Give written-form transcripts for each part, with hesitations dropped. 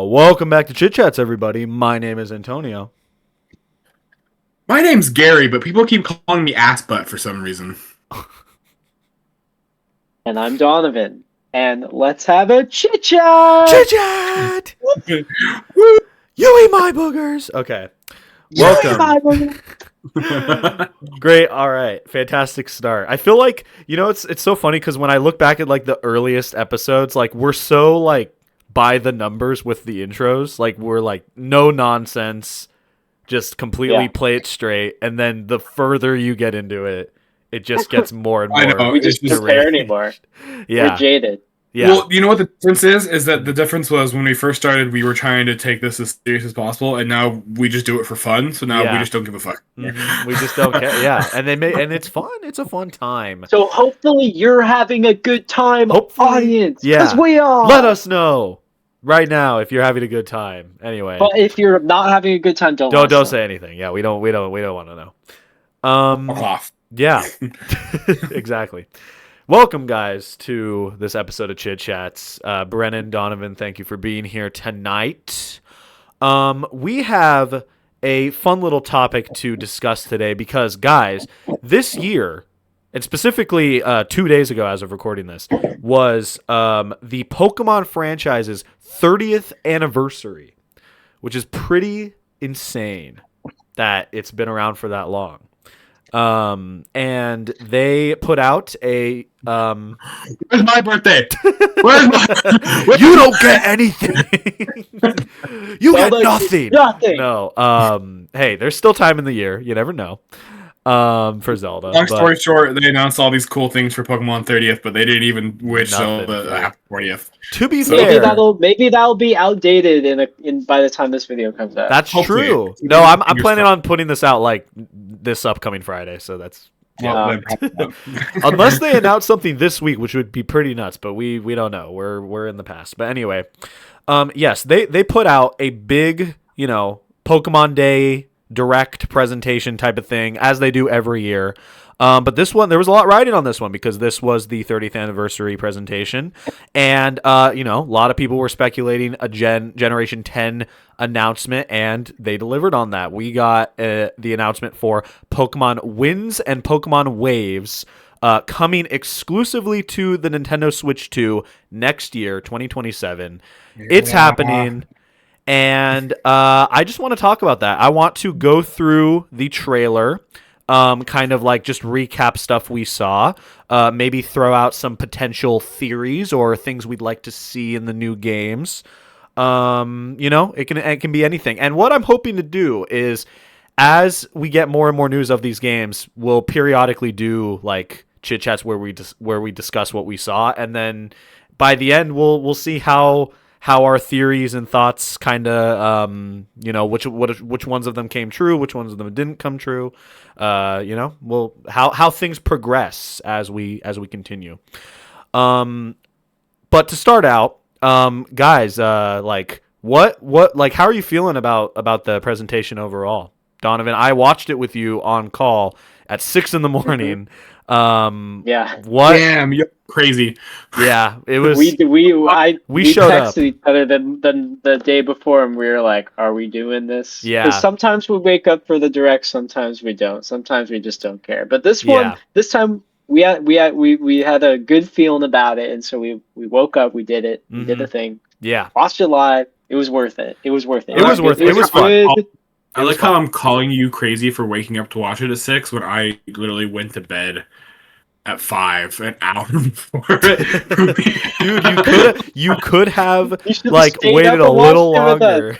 Welcome back to Chit Chats, everybody. My name is Antonio. My name's Gary, but people keep calling me ass butt for some reason. And I'm Donavan. And let's have a chit chat! Chit Chat! You eat my boogers! Okay. Welcome. Great. All right. Fantastic start. I feel like, it's so funny because when I look back at like the earliest episodes, like we're so like by the numbers with the intros. Like we're like no nonsense, just completely play it straight. And then the further you get into it, it just gets more and more. I know. We just don't care anymore. Yeah. We're jaded. Yeah. Well, you know what the difference is? Is that the difference was when we first started, we were trying to take this as serious as possible, and now we just do it for fun. So now we just don't give a fuck. We just don't care. Yeah, and and it's fun. It's a fun time. So hopefully you're having a good time, audience. Yeah. Because we are. Let us know right now if you're having a good time. Anyway. But if you're not having a good time, don't say anything. Yeah, we don't want to know. Off. Yeah. Exactly. Welcome, guys, to this episode of Chit Chats. Brennen, Donavan, thank you for being here tonight. We have a fun little topic to discuss today because, guys, this year, and specifically 2 days ago as of recording this, was the Pokemon franchise's 30th anniversary, which is pretty insane that it's been around for that long. And they put out a Where's my birthday? You don't get anything. You get nothing. No. Hey, there's still time in the year. You never know. For Zelda. Long story short, they announced all these cool things for Pokemon 30th, but they didn't even wish Zelda happy 40th. To be fair, maybe that'll be outdated by the time this video comes out. That's true. No, I'm planning on putting this out like this upcoming Friday, so that's unless they announce something this week, which would be pretty nuts, but we don't know. We're in the past. But anyway, yes, they put out a big, Pokemon Day direct presentation type of thing, as they do every year. But this one, there was a lot riding on this one because this was the 30th anniversary presentation. And, a lot of people were speculating a Generation 10 announcement, and they delivered on that. We got the announcement for Pokémon Winds and Pokémon Waves coming exclusively to the Nintendo Switch 2 next year, 2027. It's happening. And I just want to talk about that. I want to go through the trailer, kind of like just recap stuff we saw, maybe throw out some potential theories or things we'd like to see in the new games. It can be anything. And what I'm hoping to do is, as we get more and more news of these games, we'll periodically do like chit chats where we discuss what we saw, and then by the end we'll see how our theories and thoughts kind of, which ones of them came true, which ones of them didn't come true, how things progress as we continue. But to start out, guys, how are you feeling about the presentation overall? Donavan, I watched it with you on call at 6 a.m. What? Damn, you're crazy. Yeah, it was. We showed texted up. each other the day before, and we were like, "Are we doing this?" Yeah. Because sometimes we wake up for the direct, sometimes we don't. Sometimes we just don't care. But this time we had a good feeling about it, and so we woke up, we did it, we did the thing. Yeah. Watched it live. It was worth it. It was worth it. It was fun. I like how I'm calling you crazy for waking up to watch it at 6 when I literally went to bed at 5 an hour before it. Dude, you could have like waited a little longer.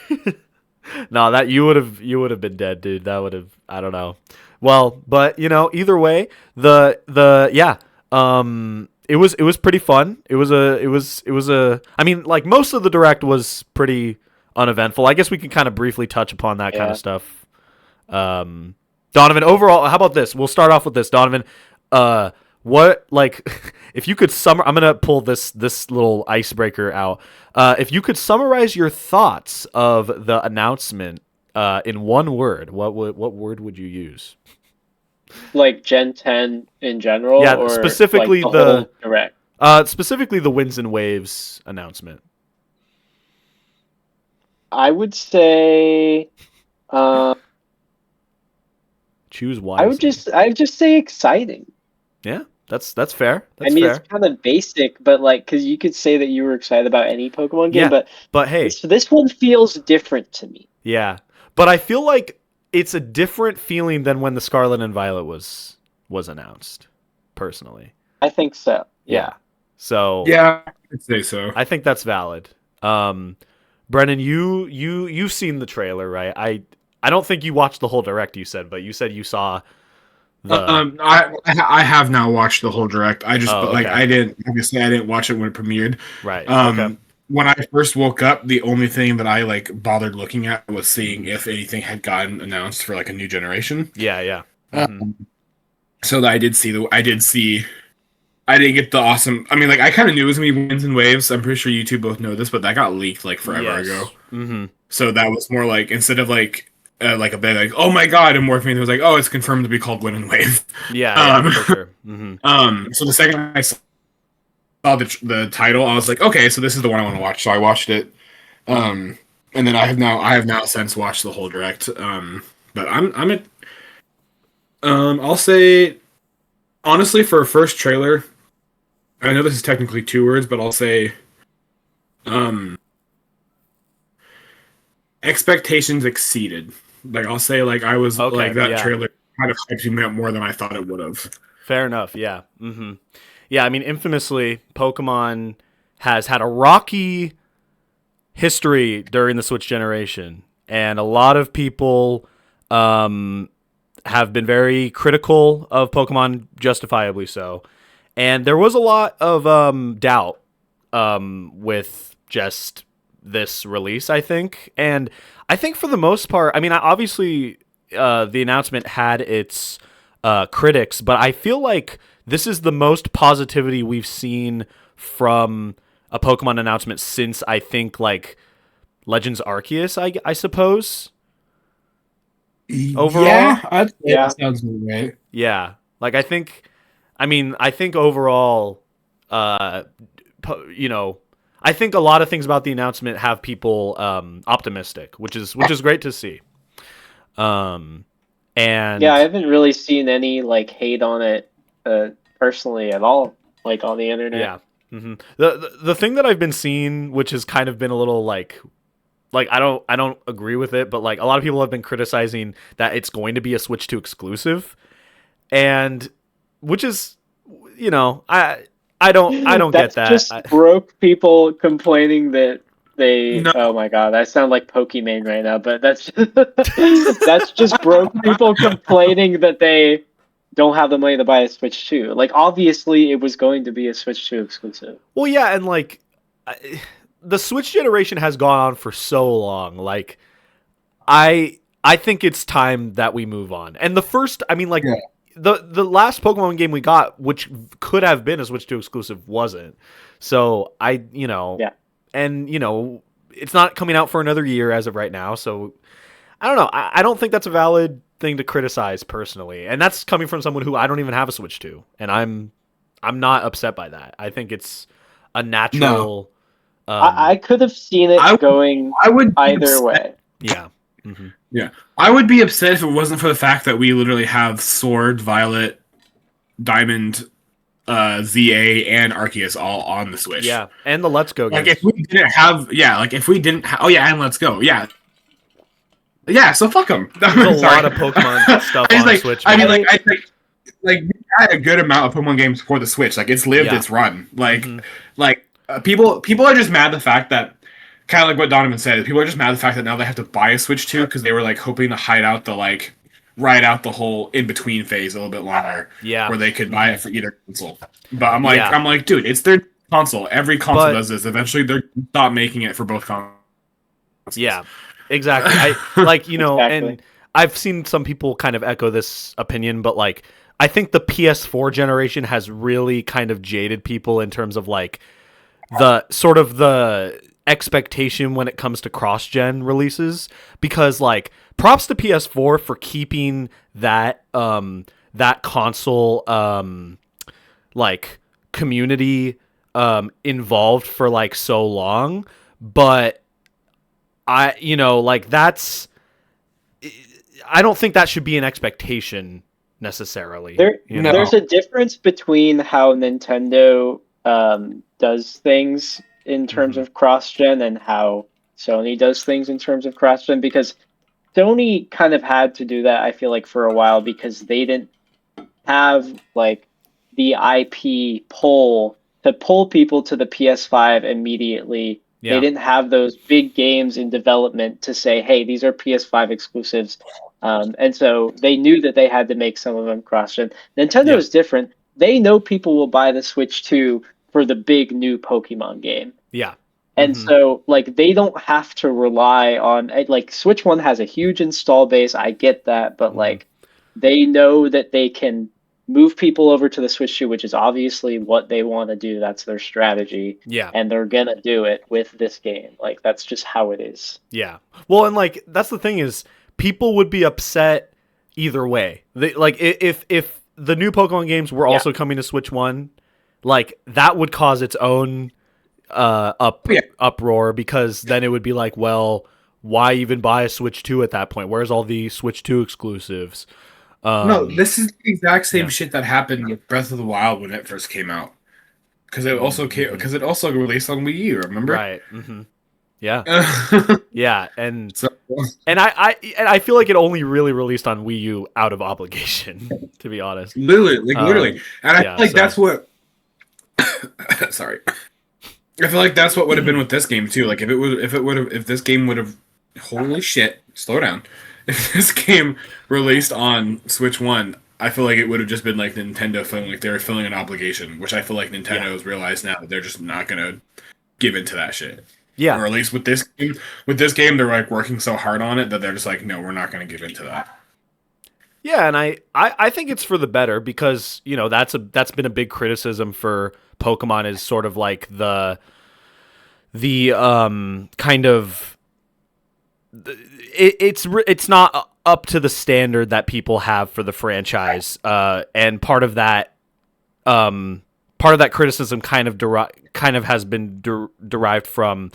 No, that you would have been dead, dude. That would have, I don't know. Well, but either way, it was pretty fun. It was a I mean, like most of the direct was pretty uneventful. I guess we can kind of briefly touch upon that kind of stuff. Donavan, overall, how about this? We'll start off with this. Donavan, what, like, if you could I'm gonna pull this little icebreaker out. If you could summarize your thoughts of the announcement in one word, what word would you use? Like Gen 10 in general? Yeah, or specifically like the whole direct? Specifically the Winds and Waves announcement. I would say, uh, Choose wisely. I would just say exciting. Yeah, that's fair. I That's mean, it's fair. kind of basic, but like, because you could say that you were excited about any Pokemon game, Yeah, but but hey, this one feels different to me. yeah, but I feel like it's a different feeling than when the Scarlet and Violet was announced. Personally, I think so. yeah. Yeah. So Yeah, I'd say so. I think that's valid. Brennan, you've seen the trailer, right? I don't think you watched the whole direct. You said you saw the. I have now watched the whole direct. Oh, But like okay, I didn't watch it when it premiered. right, okay, Um, when I first woke up, the only thing that I like bothered looking at was seeing if anything had gotten announced for like a new generation. yeah, yeah. Hmm. Um, so that I didn't get the awesome. I mean, like I kind of knew it was gonna be Winds and Waves. I'm pretty sure you two both know this, but that got leaked like forever ago. Yes. Hmm. So that was more like instead of like a big like oh my god and morphine, it was like oh it's confirmed to be called Wind and Wave. Yeah, yeah, Um, for sure. Hmm. so the second I saw the title, I was like okay, so this is the one I want to watch. So I watched it. Um, and then I have now since watched the whole direct. But I'm at I'll say honestly for a first trailer. I know this is technically two words, but I'll say um expectations exceeded. Like I'll say like I was Okay, like that yeah, trailer kind of hyped me up more than I thought it would have. fair enough. Yeah. Hmm. Yeah, I mean, infamously, Pokemon has had a rocky history during the Switch generation, and a lot of people um, have been very critical of Pokemon, justifiably so. And there was a lot of doubt with just this release, I think. And I think for the most part, I mean, obviously, the announcement had its critics, but I feel like this is the most positivity we've seen from a Pokemon announcement since I think like Legends Arceus, I suppose. Overall, Yeah, I'd say Yeah. that sounds right. yeah. Like I think overall, uh, you know, I think a lot of things about the announcement have people optimistic, which is great to see. Um, Yeah, I and haven't really seen any like hate on it personally at all, like on the internet. yeah. The thing that I've been seeing, which has kind of been a little like I don't agree with it, but like a lot of people have been criticizing that it's going to be a Switch 2 exclusive, and which is I don't get That's that. just broke people complaining that they. No, Oh my god, I sound like Pokemon right now, but that's that's just broke people complaining that they don't have the money to buy a Switch 2. Like obviously, it was going to be a Switch 2 exclusive. Well, yeah, and like the Switch generation has gone on for so long. Like I think it's time that we move on. And the first, I mean, like yeah. the last Pokemon game we got, which could have been a Switch 2 exclusive, wasn't. So Yeah. and it's not coming out for another year as of right now. So I don't know. I don't think that's a valid thing to criticize personally, and that's coming from someone who I don't even have a Switch 2, and I'm not upset by that. I think it's a No. natural. I could have seen it going I would be either upset. way. Yeah. Hmm. Yeah, I would be upset if it wasn't for the fact that we literally have Sword, Violet, Diamond, ZA, and Arceus all on the Switch. Yeah, and the Let's Go Like games. if we didn't have, yeah, like if we didn't, oh yeah, and Let's Go, yeah, yeah. So fuck them. There's a lot of Pokemon stuff on like, Switch. I mean, Man. like we had a good amount of Pokemon games for the Switch. Like it's lived Yeah. its run. Like, Mhm. people are just mad the fact that kind of like what Donavan said. People are just mad the fact that now they have to buy a Switch 2 because they were like hoping to ride out the whole in between phase a little bit longer. Yeah. Where they could buy it for either console. But Yeah. I'm like, dude, it's their console. Every console But- does this. Eventually, they're stop making it for both consoles. Yeah, exactly. I like Exactly. and I've seen some people kind of echo this opinion, but like I think the PS4 generation has really kind of jaded people in terms of like the sort of the expectation when it comes to cross-gen releases, because like props to PS4 for keeping that that console like community involved for like so long, but that's, I don't think that should be an expectation necessarily. There's a difference between how Nintendo does things in terms of cross-gen and how Sony does things in terms of cross-gen, because Sony kind of had to do that, I feel like, for a while, because they didn't have like the IP pull to pull people to the PS5 immediately. Yeah. They didn't have those big games in development to say, hey, these are PS5 exclusives. And so they knew that they had to make some of them cross-gen. Nintendo is different. They know people will buy the Switch 2 for the big new Pokemon game. Yeah. And so, like, they don't have to rely on, like, Switch 1 has a huge install base. I get that. But, like, they know that they can move people over to the Switch 2, which is obviously what they want to do. That's their strategy. Yeah. And they're going to do it with this game. Like, that's just how it is. Yeah. Well, and, like, that's the thing is, people would be upset either way. If the new Pokemon games were also coming to Switch 1, like, that would cause its own uproar, because then it would be like, well, why even buy a Switch 2 at that point? Where's all the Switch 2 exclusives? No, this is the exact same shit that happened with Breath of the Wild when it first came out. Because it also released on Wii U, remember? Right. Yeah. Yeah, and I feel like it only really released on Wii U out of obligation, to be honest. Literally. And I feel like that's what sorry. I feel like that's what would have been with this game too. Like if this game would have, holy shit, slow down. If this game released on Switch 1, I feel like it would have just been like Nintendo feeling like they were filling an obligation, which I feel like Nintendo has realized now that they're just not gonna give into that shit. Yeah. Or at least with this game, they're like working so hard on it that they're just like, no, we're not gonna give into that. Yeah, and I think it's for the better, because, you know, that's been a big criticism for Pokemon, is sort of like the kind of, it's not up to the standard that people have for the franchise, and part of that criticism kind of has been derived from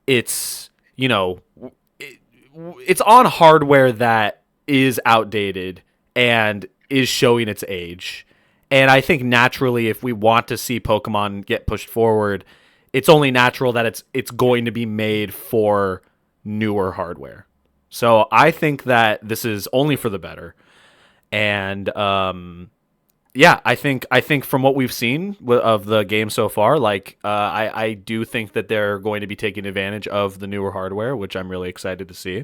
it's, you know, it's on hardware that is outdated and is showing its age. And I think naturally, if we want to see Pokemon get pushed forward, it's only natural that it's going to be made for newer hardware. So I think that this is only for the better. And yeah, I think from what we've seen of the game so far, like I do think that they're going to be taking advantage of the newer hardware, which I'm really excited to see.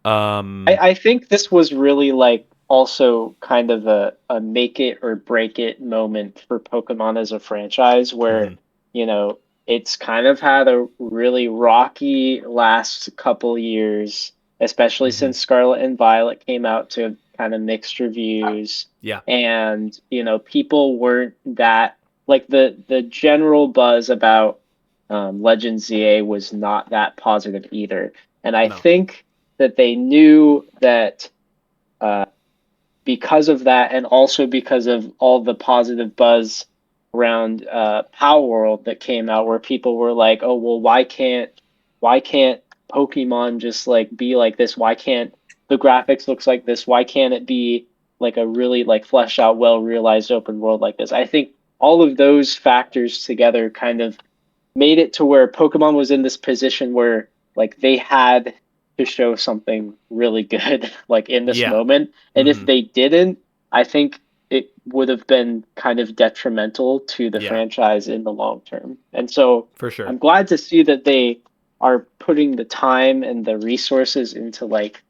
I think this was really like also kind of a make it or break it moment for Pokemon as a franchise, where you know, it's kind of had a really rocky last couple years, especially since Scarlet and Violet came out to kind of mixed reviews. Yeah. And, you know, people weren't that, like, the general buzz about Legends ZA was not that positive either. And I think that they knew that because of that, and also because of all the positive buzz around Power World that came out, where people were like, oh, well, why can't Pokemon just like be like this? Why can't the graphics looks like this? Why can't it be like a really like fleshed out, well realized open world like this? I think all of those factors together kind of made it to where Pokemon was in this position where like they had to show something really good like in this moment. And if they didn't, I think it would have been kind of detrimental to the franchise in the long term. And so for sure, I'm glad to see that they are putting the time and the resources into like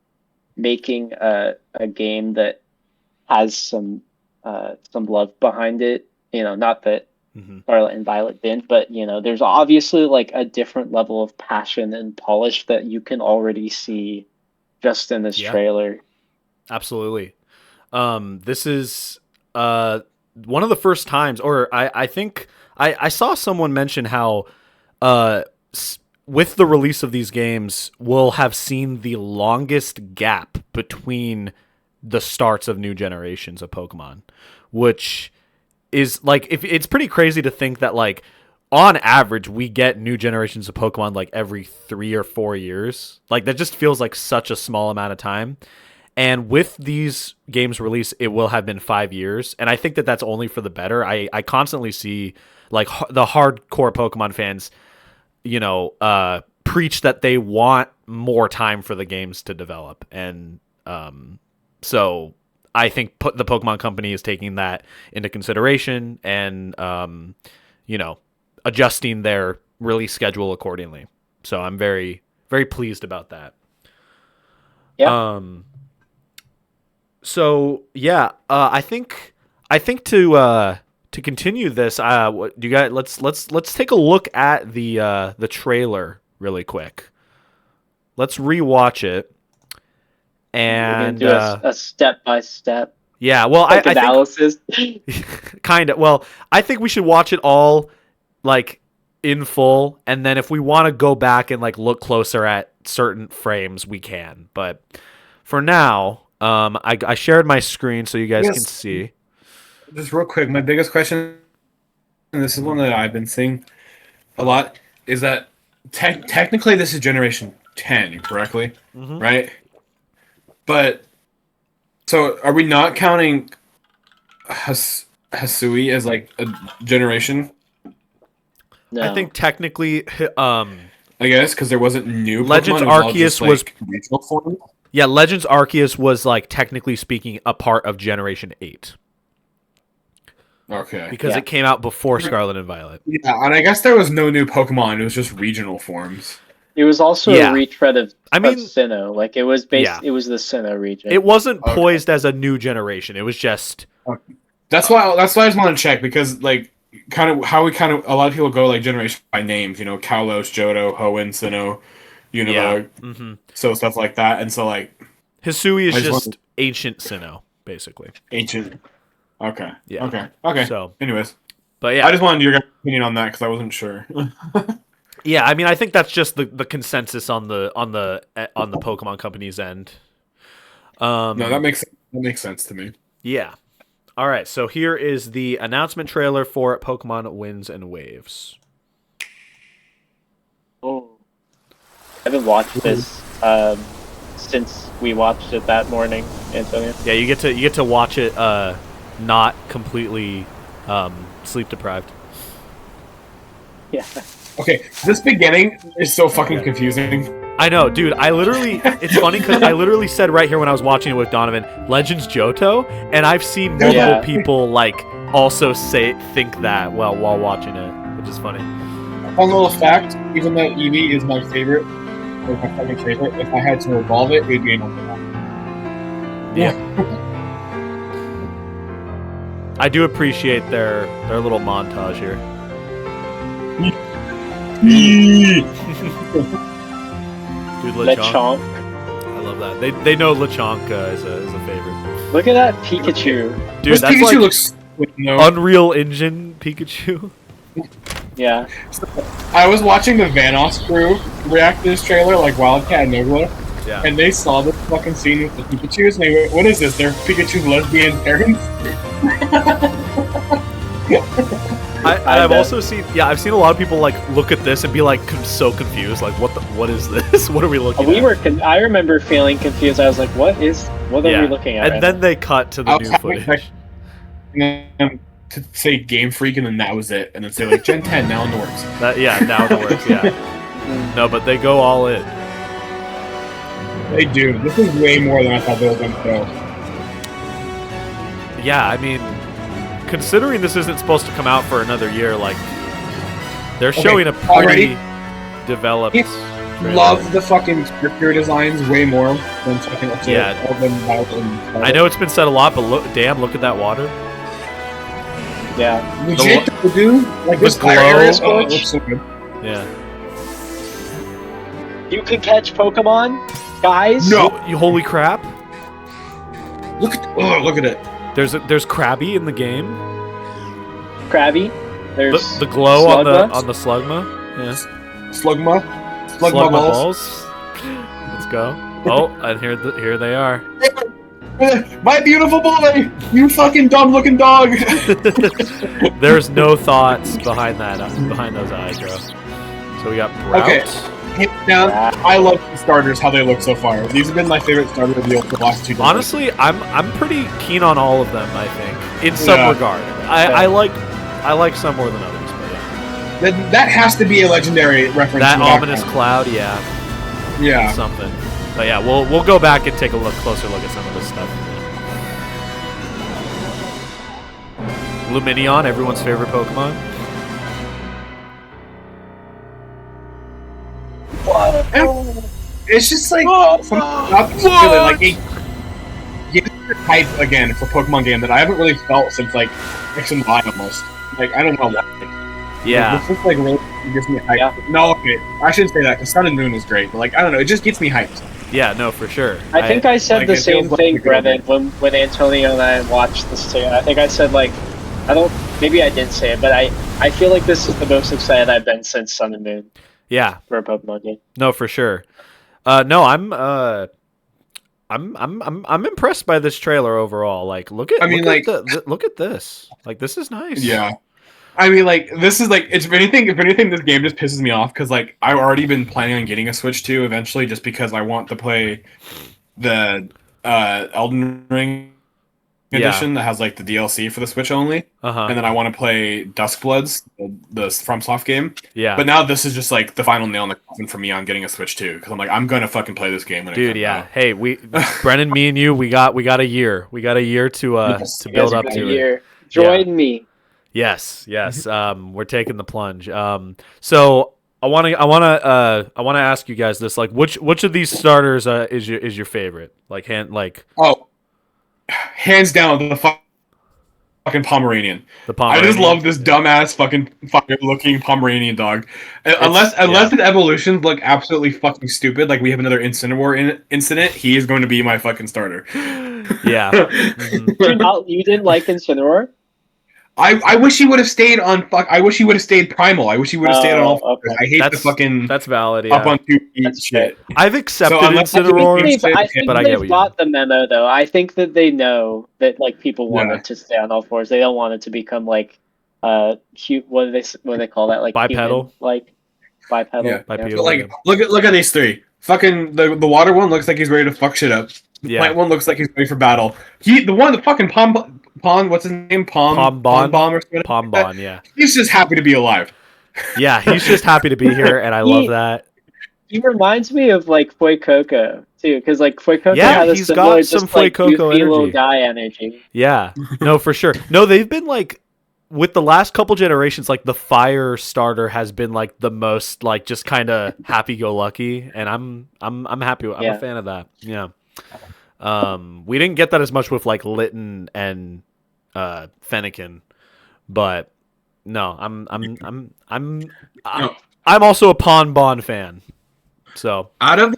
making a game that has some love behind it. You know, not that Scarlet and Violet didn't, but you know, there's obviously like a different level of passion and polish that you can already see just in this trailer. Absolutely. This is one of the first times, or I think I saw someone mention how with the release of these games, we'll have seen the longest gap between the starts of new generations of Pokemon, which is like, if it's pretty crazy to think that like on average, we get new generations of Pokemon like every 3 or 4 years. Like that just feels like such a small amount of time. And with these games release, it will have been 5 years, and I think that that's only for the better. I constantly see like the hardcore Pokemon fans, preach that they want more time for the games to develop, and so I think the Pokemon Company is taking that into consideration and adjusting their release schedule accordingly. So I'm very, very pleased about that. Yeah. So yeah, I think to continue this, what do you guys? Let's take a look at the trailer really quick. Let's rewatch it, and do a step by step. Yeah, well, I analysis. Kind of. Well, I think we should watch it all like in full, and then if we want to go back and like look closer at certain frames, we can. But for now. I shared my screen so you guys can see. Just real quick, my biggest question, and this is one that I've been seeing a lot, is that technically this is Generation 10, correctly? Mm-hmm. Right? But, so are we not counting Hisui as like a generation? No. I think technically, I guess, because there wasn't new Legends Pokemon, Arceus was regional form. Yeah, Legends Arceus was like technically speaking a part of Generation 8. Okay. Because it came out before Scarlet and Violet. Yeah, and I guess there was no new Pokemon, it was just regional forms. It was also a retread of Sinnoh. Like it was it was the Sinnoh region. It wasn't poised as a new generation. It was just That's why I just want to check, because like kind of how a lot of people go like generation by names, Kalos, Johto, Hoenn, Sinnoh, Unova, so stuff like that, and so like Hisui is just ancient Sinnoh, basically. Ancient. Okay. Yeah. Okay. So, anyways, but yeah, I just wanted your opinion on that because I wasn't sure. Yeah, I mean, I think that's just the consensus on the Pokemon Company's end. No, that makes sense to me. Yeah. All right, so here is the announcement trailer for Pokémon Winds and Waves. Oh. I haven't watched this since we watched it that morning, Antonio. Yeah, you get to watch it not completely sleep deprived. Yeah. Okay, this beginning is so fucking confusing. I know, dude. It's funny because I literally said right here when I was watching it with Donavan, Legends Johto, and I've seen multiple people like also think that while watching it, which is funny. Fun little fact: even though Eevee is my favorite, or my fucking favorite, if I had to evolve it, it'd be an Pokemon. Yeah. I do appreciate their little montage here. Dude, Lechonk. I love that. They know Lechonk is a favorite. Look at that Pikachu. Dude, that's Pikachu like looks Unreal Engine Pikachu. Yeah. I was watching the Vanoss crew react to this trailer, like Wildcat and Nogla, and they saw this fucking scene with the Pikachus, and they went, "What is this? They're Pikachu's lesbian parents?" I've also seen, I've seen a lot of people like look at this and be like so confused, like what is this? What are we looking at? I remember feeling confused. I was like, what are we looking at? And then they cut to the new footage. And then to say Game Freak, and then that was it, and then say like Gen 10 now in the works. Now in the works. Yeah. No, but they go all in. They do. This is way more than I thought they were going to go. Yeah, I mean, considering this isn't supposed to come out for another year, like they're showing a pretty developed. Love the fucking character designs way more than fucking I know it's been said a lot, but look at that water. Yeah. Legit, dude. Like this glow. Area looks so good. Yeah. You can catch Pokemon, guys. No, you holy crap! Look at it. There's Krabby in the game. Krabby. There's the glow Slugma. on the Slugma. Yeah. Slugma balls. Let's go. Oh, and here they are. My beautiful boy, you fucking dumb-looking dog. There's no thoughts behind those eyes, bro. So we got Brout. Okay. Now, I love the starters, how they look so far. These have been my favorite starter reveals for the last 2 days. Honestly, I'm pretty keen on all of them. I think in some regard, I like some more than others. But yeah. That has to be a legendary reference. That to ominous cloud, yeah. Something. But yeah, we'll go back and take a closer look at some of this stuff. Luminion, everyone's favorite Pokemon. It's just like it gives me hype again for Pokemon game that I haven't really felt since like X and Y almost. Like I don't know why. Yeah. This just like really gives me hype. Yeah. No, okay, I shouldn't say that because Sun and Moon is great, but like I don't know, it just gets me hyped. Yeah, no, for sure. I think I said the same thing, Brennen, when Antonio and I watched this too. I think I said like, maybe I didn't say it, but I feel like this is the most excited I've been since Sun and Moon. Yeah. For a Pokemon game. No, for sure. No, I'm impressed by this trailer overall. Like, look at this. Like, this is nice. Yeah. I mean, like, this is like, if anything, this game just pisses me off because, like, I've already been planning on getting a Switch 2 eventually just because I want to play the Elden Ring edition that has, like, the DLC for the Switch only. And then I want to play Duskbloods, the FromSoft game. Yeah. But now this is just, like, the final nail in the coffin for me on getting a Switch 2 because I'm like, I'm going to fucking play this game when it comes out. Hey, Brennen, me and you, we got a year. We got a year to build up to it. Join me. Yes. We're taking the plunge. So I want to ask you guys this: like, which of these starters is your favorite? Like, hands down the fucking Pomeranian. I just love this dumbass fucking looking Pomeranian dog. Unless the evolutions look absolutely fucking stupid, like we have another Incineroar incident, he is going to be my fucking starter. Yeah. You didn't like Incineroar? I wish he would have stayed on I wish he would have stayed primal. I wish he would have stayed on all fours. Okay. I hate the fucking that's valid. Up on 2 feet shit. I've accepted Incineroar, I think they've got the memo though. I think that they know that like people want it to stay on all fours. They don't want it to become like cute. What do they call that? Like bipedal, human, like bipedal. Yeah. But like look at these three. Fucking the water one looks like he's ready to fuck shit up. The plant one looks like he's ready for battle. The fucking Pon, what's his name? Pom Bomb or something. Pom Bomb, yeah. He's just happy to be alive. Yeah, he's just happy to be here, and I love that. He reminds me of like Fuecoco too, because like Fuecoco had a similar, got some Fuecoco energy. Little guy energy. Yeah, no, for sure. No, they've been like with the last couple generations, like the fire starter has been like the most like just kind of happy-go-lucky, and I'm happy. I'm a fan of that. Yeah. We didn't get that as much with like Litten and Fennekin, but no, I'm also a Pon Bon fan. So out of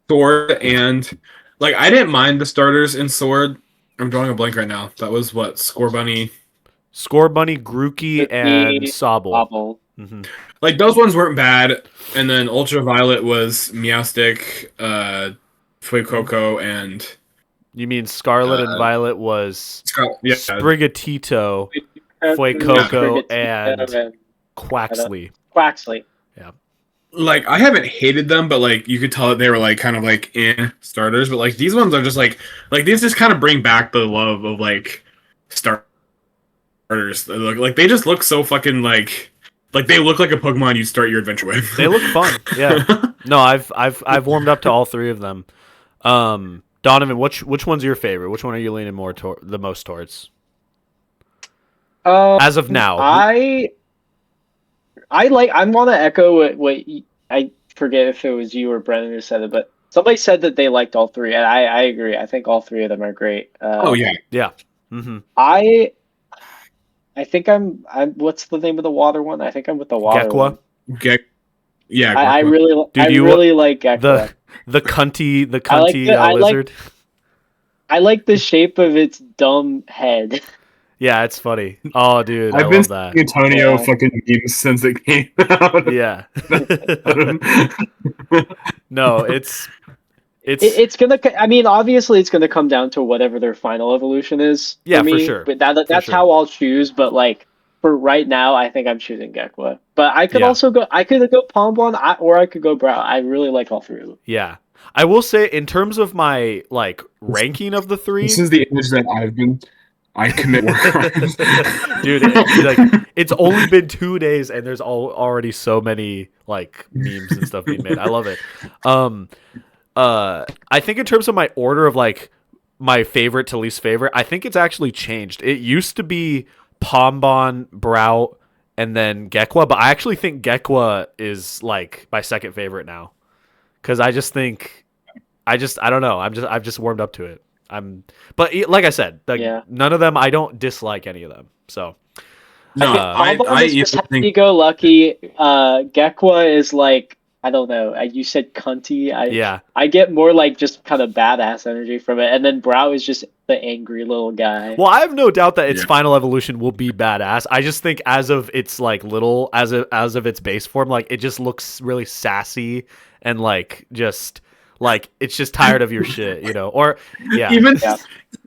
Sword and like I didn't mind the starters in Sword. I'm drawing a blank right now. That was what Scorbunny, Grookey, and Sobble. Mm-hmm. Like those ones weren't bad, and then Ultraviolet was Meowstic, Fuecoco, and you mean Scarlet and Violet was Sprigatito, Fuecoco, and Quaxley. Yeah. Like I haven't hated them, but like you could tell that they were like kind of like starters. But like these ones are just like these just kind of bring back the love of like starters. Like they just look so fucking like they look like a Pokemon you'd start your adventure with. They look fun. Yeah. No, I've warmed up to all three of them. Donavan, which one's your favorite? Which one are you leaning the most towards? As of now, I want to echo what I forget if it was you or Brennan who said it, but somebody said that they liked all three, and I agree. I think all three of them are great. Yeah. Mm-hmm. I think I'm. What's the name of the water one? I think I'm with the water one. Yeah, I really like Gekwa. The cunty lizard. I like the shape of its dumb head. Yeah, it's funny. Oh, dude, I've been seeing Antonio fucking memes since it came out. Yeah. No, it's It's gonna. I mean, obviously, it's gonna come down to whatever their final evolution is. Yeah, for me, for sure. But that's sure. how I'll choose. But like for right now, I think I'm choosing Gekwa. But I could Yeah. also go. I could go Pombon, or I could go Brow. I really like all three of them. Yeah. I will say in terms of my like ranking of the three, This is the image that I commit work on. dude, it's only been 2 days and there's already so many like memes and stuff being made. I love it. I think in terms of my order of like my favorite to least favorite, I think it's actually changed. It used to be Pombon, Brout, and then Gekwa, but I actually think Gekwa is like my second favorite now. Cause I just think, I don't know. I've just warmed up to it. But like I said, none of them, I don't dislike any of them. So No, Pombon is just think happy-go-lucky. Gekwa is like, I don't know. You said cunty. I get more like just kind of badass energy from it, and then Brow is just the angry little guy. Well, I have no doubt that its final evolution will be badass. I just think as of its like as of its base form, like it just looks really sassy and like just like it's just tired of your shit, you know? Or even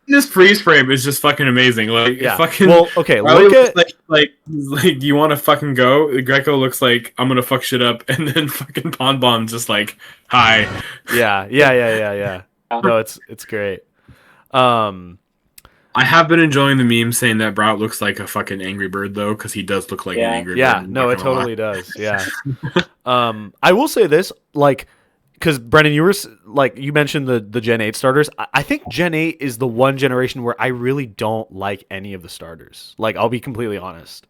this freeze frame is just fucking amazing. Like fucking. Well, okay, look at like you want to fucking go? Greco looks like I'm gonna fuck shit up, and then fucking Pombon's just like hi. Yeah. No, it's great. I have been enjoying the meme saying that Brout looks like a fucking angry bird though, because he does look like an angry bird. Yeah, no, it totally does. Yeah. I will say this, like, because Brennan, you were like you mentioned the Gen 8 starters. I think Gen 8 is the one generation where I really don't like any of the starters. Like, I'll be completely honest.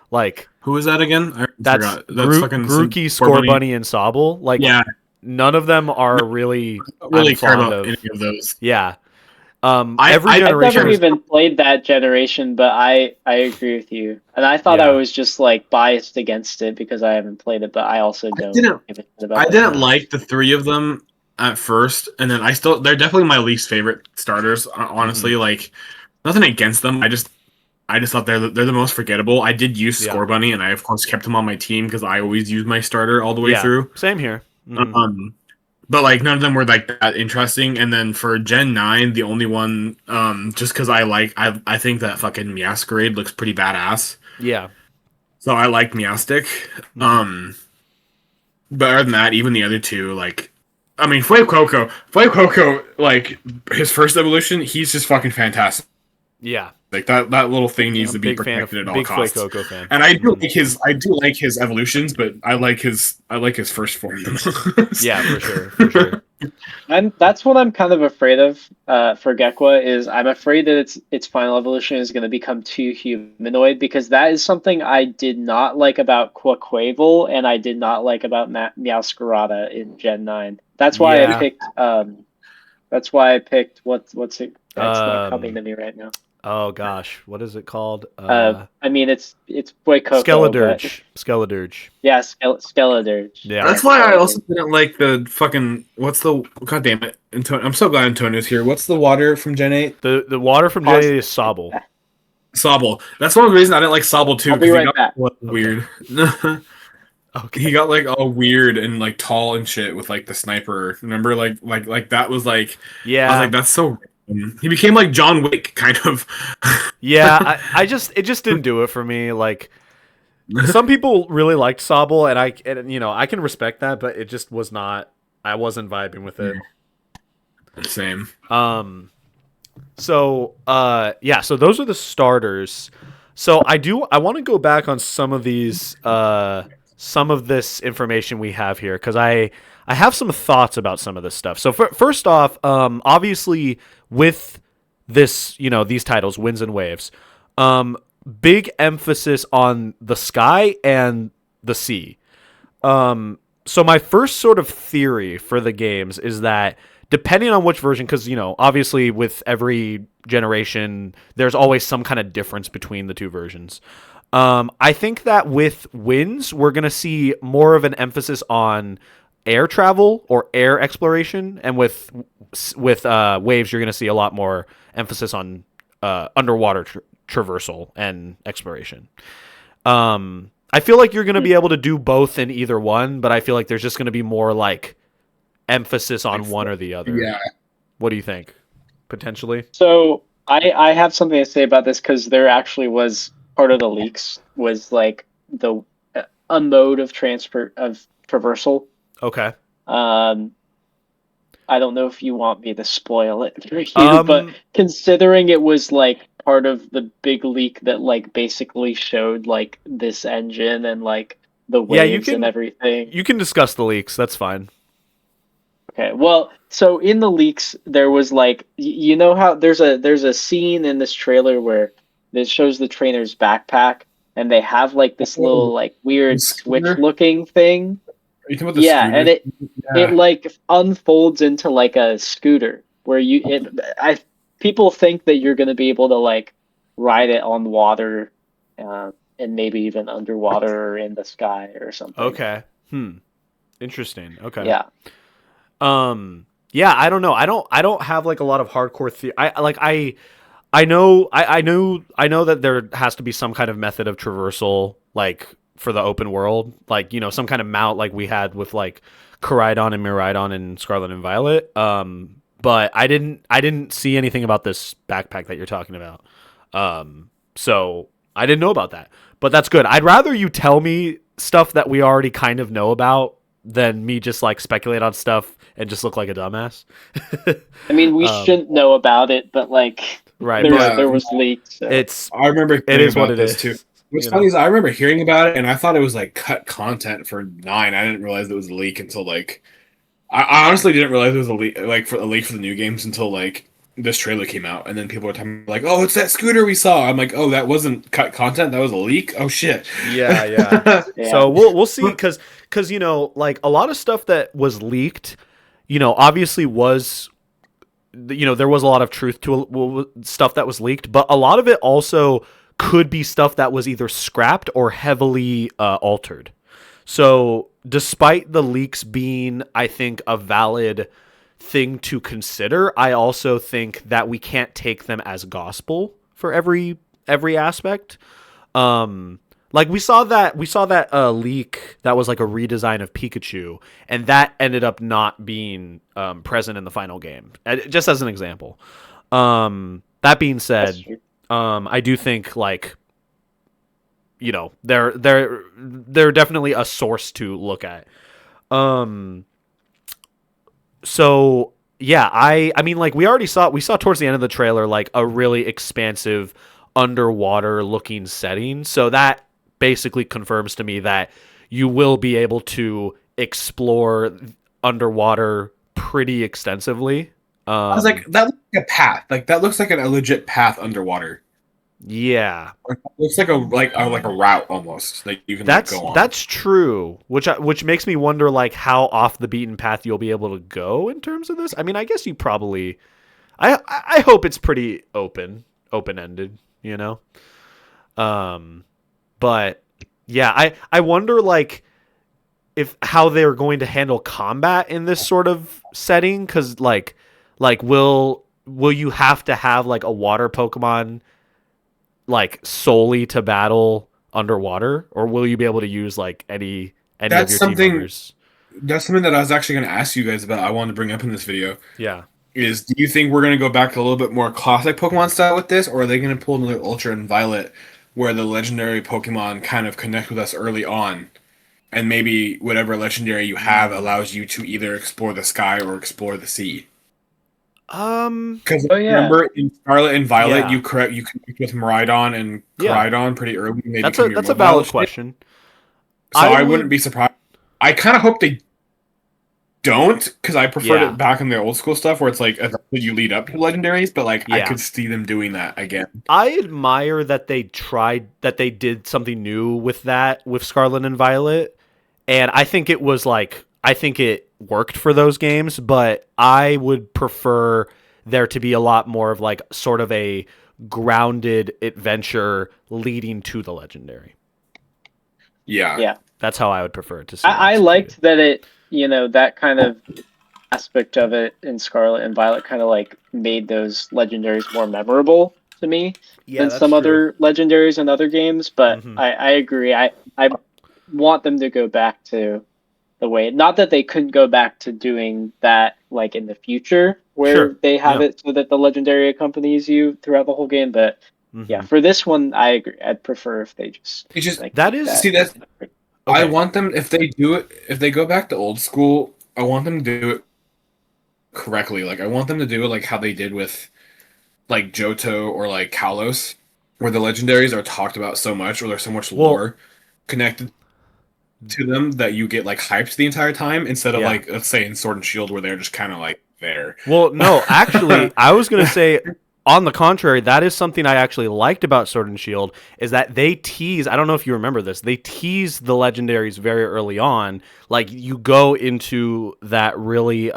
Like, who is that again? That's fucking Grookey, Scorbunny, and Sobble. Like, none of them are really care about any of those. Yeah. I've never even played that generation, but I agree with you. And I thought I was just like biased against it because I haven't played it, but I also don't. I didn't like the three of them at first, and then they're definitely my least favorite starters. Honestly, like nothing against them. I just thought they're the most forgettable. I did use Scorbunny, and I of course kept him on my team because I always use my starter all the way through. Same here. But like none of them were like that interesting. And then for Gen 9, the only one, just because I think that fucking Meowscarade looks pretty badass. Yeah. So I like Meowstic. But other than that, even the other two, like, I mean, Fuecoco, like his first evolution, he's just fucking fantastic. Yeah. Like that little thing needs to be protected at all costs. Big Fuecoco fan. And I do like his evolutions, but I like his first form the most. Yeah, for sure. And that's what I'm kind of afraid of for Gekwa is I'm afraid that its final evolution is going to become too humanoid because that is something I did not like about Quaquaval and I did not like about Meowscarada in Gen 9. That's why I picked. That's why I picked what's it? That's not coming to me right now. Oh gosh, what is it called? I mean, it's Fuecoco. Skeledurge. Yeah, Skeledurge. Yeah, that's why I also didn't like the fucking. God damn it, I'm so glad Antonio's here. What's the water from Gen 8? The water from Gen 8 is Sobble. Sobble. That's one of the reasons I didn't like Sobble too. Because he got weird. Okay. He got like all weird and like tall and shit with like the sniper. Remember, like that was like. Yeah. I was like, that's so. He became like John Wick, kind of. Yeah, it just didn't do it for me. Like, some people really liked Sobble, and I can respect that, but it just was not. I wasn't vibing with it. Same. So so those are the starters. So I want to go back on some of these, some of this information we have here because I have some thoughts about some of this stuff. So first off, obviously with this, these titles, Winds and Waves, big emphasis on the sky and the sea. So my first sort of theory for the games is that depending on which version, because, obviously with every generation, there's always some kind of difference between the two versions. I think that with Winds, we're going to see more of an emphasis on air travel or air exploration, and with Waves, you're going to see a lot more emphasis on underwater traversal and exploration. I feel like you're going to be able to do both in either one, but I feel like there's just going to be more like emphasis on one or the other. Yeah. What do you think? Potentially. So I have something to say about this because there actually was part of the leaks was like a mode of traversal. Okay. I don't know if you want me to spoil it for you, but considering it was like part of the big leak that like basically showed like this engine and like the waves and everything. You can discuss the leaks. That's fine. Okay, well, so in the leaks there was like you know how there's a scene in this trailer where it shows the trainer's backpack and they have like this little like weird switch looking thing. Are you talking about the scooter? And it like unfolds into like a scooter where people think that you're going to be able to like ride it on water and maybe even underwater or in the sky or something. Okay. Interesting. Okay. Yeah. Yeah, I don't know. I don't have like a lot of hardcore I know that there has to be some kind of method of traversal like for the open world, like, you know, some kind of mount like we had with like Koraidon and Miraidon and Scarlet and Violet. But I didn't see anything about this backpack that you're talking about. So I didn't know about that. But that's good. I'd rather you tell me stuff that we already kind of know about than me just like speculate on stuff and just look like a dumbass. I mean, we shouldn't know about it, but like right, there was leaks. So. I remember it is what it is too. What's funny is I remember hearing about it and I thought it was like cut content for 9. I didn't realize it was a leak until like I honestly didn't realize it was a leak for the new games until like this trailer came out, and then people were talking like, "Oh, it's that scooter we saw." I'm like, "Oh, that wasn't cut content. That was a leak." Oh shit. Yeah. So we'll see because you know, like a lot of stuff that was leaked, you know, obviously was, you know, there was a lot of truth to stuff that was leaked, but a lot of it also could be stuff that was either scrapped or heavily altered. So despite the leaks being, I think, a valid thing to consider, I also think that we can't take them as gospel for every aspect. Like we saw that leak that was like a redesign of Pikachu, and that ended up not being present in the final game. Just as an example. That being said, I do think like, you know, they're definitely a source to look at. So yeah, I mean, like we saw towards the end of the trailer like a really expansive underwater looking setting. So that basically confirms to me that you will be able to explore underwater pretty extensively. I was like, that looks like a path. Like that looks like a legit path underwater. Yeah, it looks like a route almost. Like you can go on. That's true. Which makes me wonder like how off the beaten path you'll be able to go in terms of this. I mean, I guess you probably. I hope it's pretty open ended. You know. But yeah, I wonder like if how they're going to handle combat in this sort of setting, because like will you have to have like a water Pokemon like solely to battle underwater, or will you be able to use like any of your team members? That's something that I was actually going to ask you guys about. I wanted to bring up in this video. Yeah. Do you think we're going to go back to a little bit more classic Pokemon style with this, or are they going to pull another Ultra and Violet where the legendary Pokemon kind of connect with us early on, and maybe whatever legendary you have allows you to either explore the sky or explore the sea? Because remember in Scarlet and Violet, you connect with Miraidon and Koraidon pretty early. That's a valid question. So I wouldn't be surprised. I kind of hope they don't, because I preferred it back in the old school stuff where it's like you lead up to legendaries, but like I could see them doing that again. I admire that they did something new with that with Scarlet and Violet, and I think it worked for those games, but I would prefer there to be a lot more of like sort of a grounded adventure leading to the legendary. Yeah. That's how I would prefer it to see. I liked that it, you know, that kind of aspect of it in Scarlet and Violet kind of like made those legendaries more memorable to me than some other legendaries in other games. But I agree. I want them to go back to the way. Not that they couldn't go back to doing that like in the future, where Sure. they have Yeah. it so that the legendary accompanies you throughout the whole game. But yeah, Mhm. for this one, I agree. I'd prefer if they just It's just like That keep is- see that's I Okay. want them if they do it if they go back to old school. I want them to do it correctly. Like I want them to do it like how they did with like Johto or like Kalos, where the legendaries are talked about so much, or there's so much Well- lore connected to them that you get like hyped the entire time instead of Yeah. like let's say in Sword and Shield where they're just kind of like there. Well, no, actually, I was going to say, on the contrary, that is something I actually liked about Sword and Shield, is that they tease, I don't know if you remember this, they tease the legendaries very early on. Like, you go into that really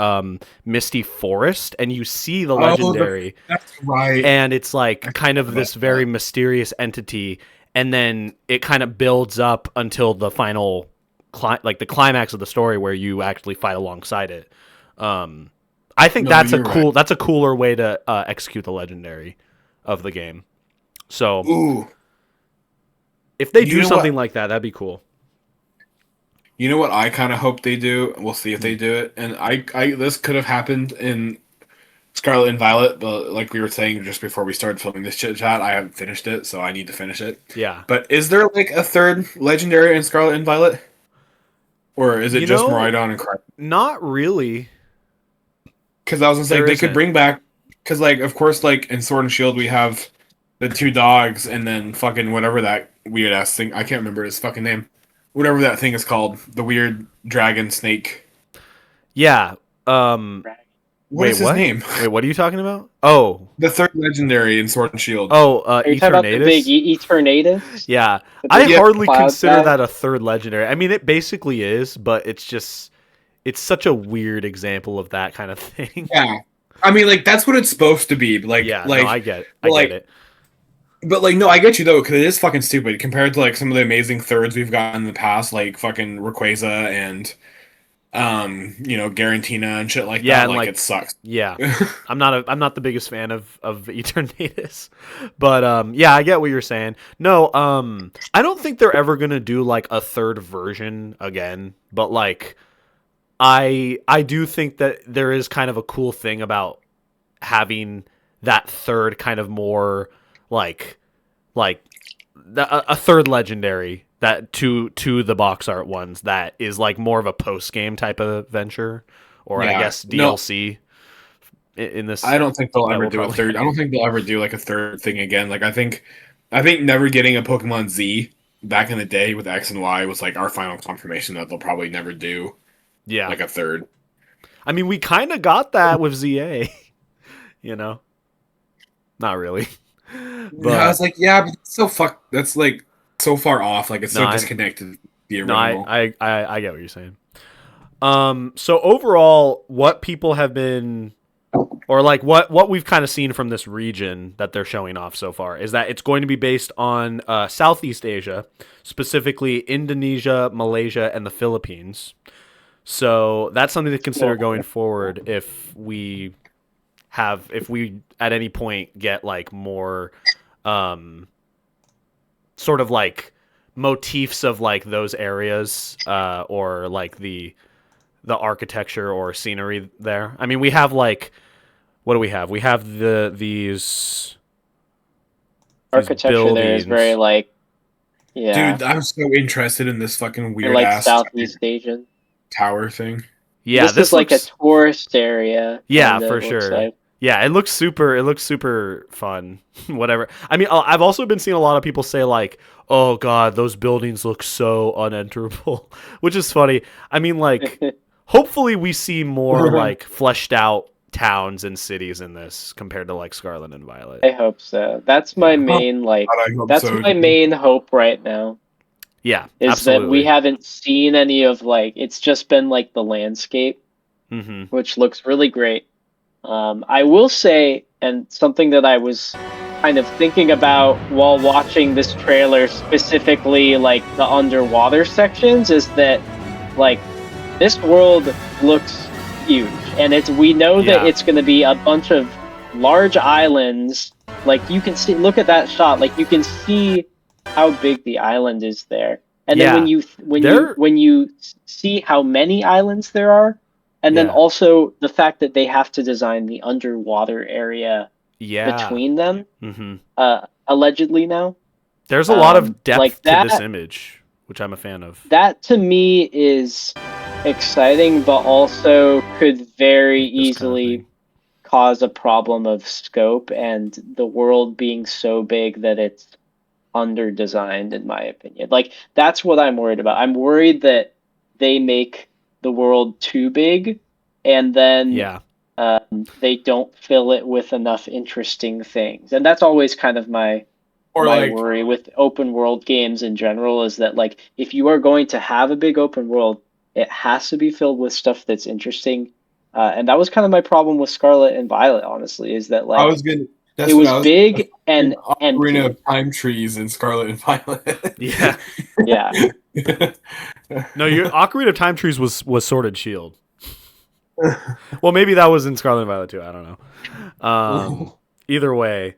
misty forest, and you see the legendary, That's right. and it's like I kind of forgot this about very that. mysterious entity, and then it kind of builds up until the final, like the climax of the story where you actually fight alongside it. I think No, that's a you're cool. right. That's a cooler way to execute the legendary of the game. So Ooh, if they You do know something what? like that, that'd be cool. you know what I kind of hope they do. We'll see if Hmm. they do it. And I this could have happened in Scarlet and Violet, but like we were saying just before we started filming this chit chat, I haven't finished it, so I need to finish it. Yeah, But is there like a third legendary in Scarlet and Violet, or is it you just know, Miraidon and Cry? not really. Because I was gonna say There they could isn't. bring back, because like of course like in Sword and Shield we have the two dogs and then fucking whatever that weird ass thing I can't remember his fucking name, whatever that thing is called, the weird dragon snake. Yeah. What Wait, is his what? name? Wait, what are you talking about? Oh, The third legendary in Sword and Shield. oh, Are you talking about the big Eternatus. Eternatus? Yeah, The I big hardly cloud consider guy? that a third legendary. I mean, it basically is, but it's such a weird example of that kind of thing. Yeah, I mean like that's what it's supposed to be. Like Yeah, no, like I get like it. but like no, I get you though because it is fucking stupid compared to like some of the amazing thirds we've gotten in the past, like fucking Rayquaza and Garantina and shit like Yeah, that. and Like like it sucks. yeah, I'm not the biggest fan of Eternatus, but yeah, I get what you're saying. No, I don't think they're ever gonna do like a third version again, but like I do think that there is kind of a cool thing about having that third kind of more like like a third legendary that to the box art ones that is like more of a post game type of venture, or I Yeah, guess no, DLC in this I don't think they'll that ever will do a probably third. I don't think they'll ever do like a third thing again. Like I think never getting a Pokemon Z back in the day with X and Y was like our final confirmation that they'll probably never do yeah. like a third. I mean, we kind of got that with ZA, you know, not really, Yeah, I was but like, yeah, but it's so that's like so far off. Like it's no, so disconnected from the no, original. I get what you're saying. So overall, what people have been, or like what we've kind of seen from this region that they're showing off so far is that it's going to be based on Southeast Asia, specifically Indonesia, Malaysia, and the Philippines. So that's something to consider going forward if we at any point get like more sort of like motifs of like those areas or like the architecture or scenery there. I mean, we have like, what do we have? We have these Architecture there is very buildings. like, yeah, Dude, I'm so interested in this fucking very, weird like ass Southeast Asian. tower thing. Yeah, This is like looks, a tourist area. yeah, kinda, for it looks sure. like. Yeah, it looks super fun. Whatever. I mean, I've also been seeing a lot of people say like, "Oh god, those buildings look so unenterable," which is funny. I mean, like hopefully we see more like fleshed out towns and cities in this compared to like Scarlet and Violet. I hope so. That's my Yeah. main like. God, I hope That's so. my main hope right now. Yeah, Is absolutely. that we haven't seen any of like. It's just been like the landscape, Mm-hmm. which looks really great. I will say, and something that I was kind of thinking about while watching this trailer, specifically like the underwater sections, is that like this world looks huge, and we know that Yeah. it's going to be a bunch of large islands. Like you can see, look at that shot. Like you can see how big the island is there. And Yeah. then when you see how many islands there are, and then Yeah. also the fact that they have to design the underwater area Yeah. between them, Mm-hmm. allegedly now. There's a lot of Like depth to this image, which I'm a fan of. that to me is exciting, but also could very Like this kind of easily thing. cause a problem of scope and the world being so big that it's under designed, in my opinion. Like that's what I'm worried about. I'm worried that they make the world too big and then Yeah. they don't fill it with enough interesting things. And that's always kind of Or my like, worry with open world games in general, is that like if you are going to have a big open world, it has to be filled with stuff that's interesting. And that was kind of my problem with Scarlet and Violet, honestly, is that I like was gonna. it That's what was I was. big and Ocarina empty. of Time trees in Scarlet and Violet. Yeah. Yeah. No, your Ocarina of Time Trees was Sword Shield. Well, maybe that was in Scarlet and Violet too. I don't know. Either way,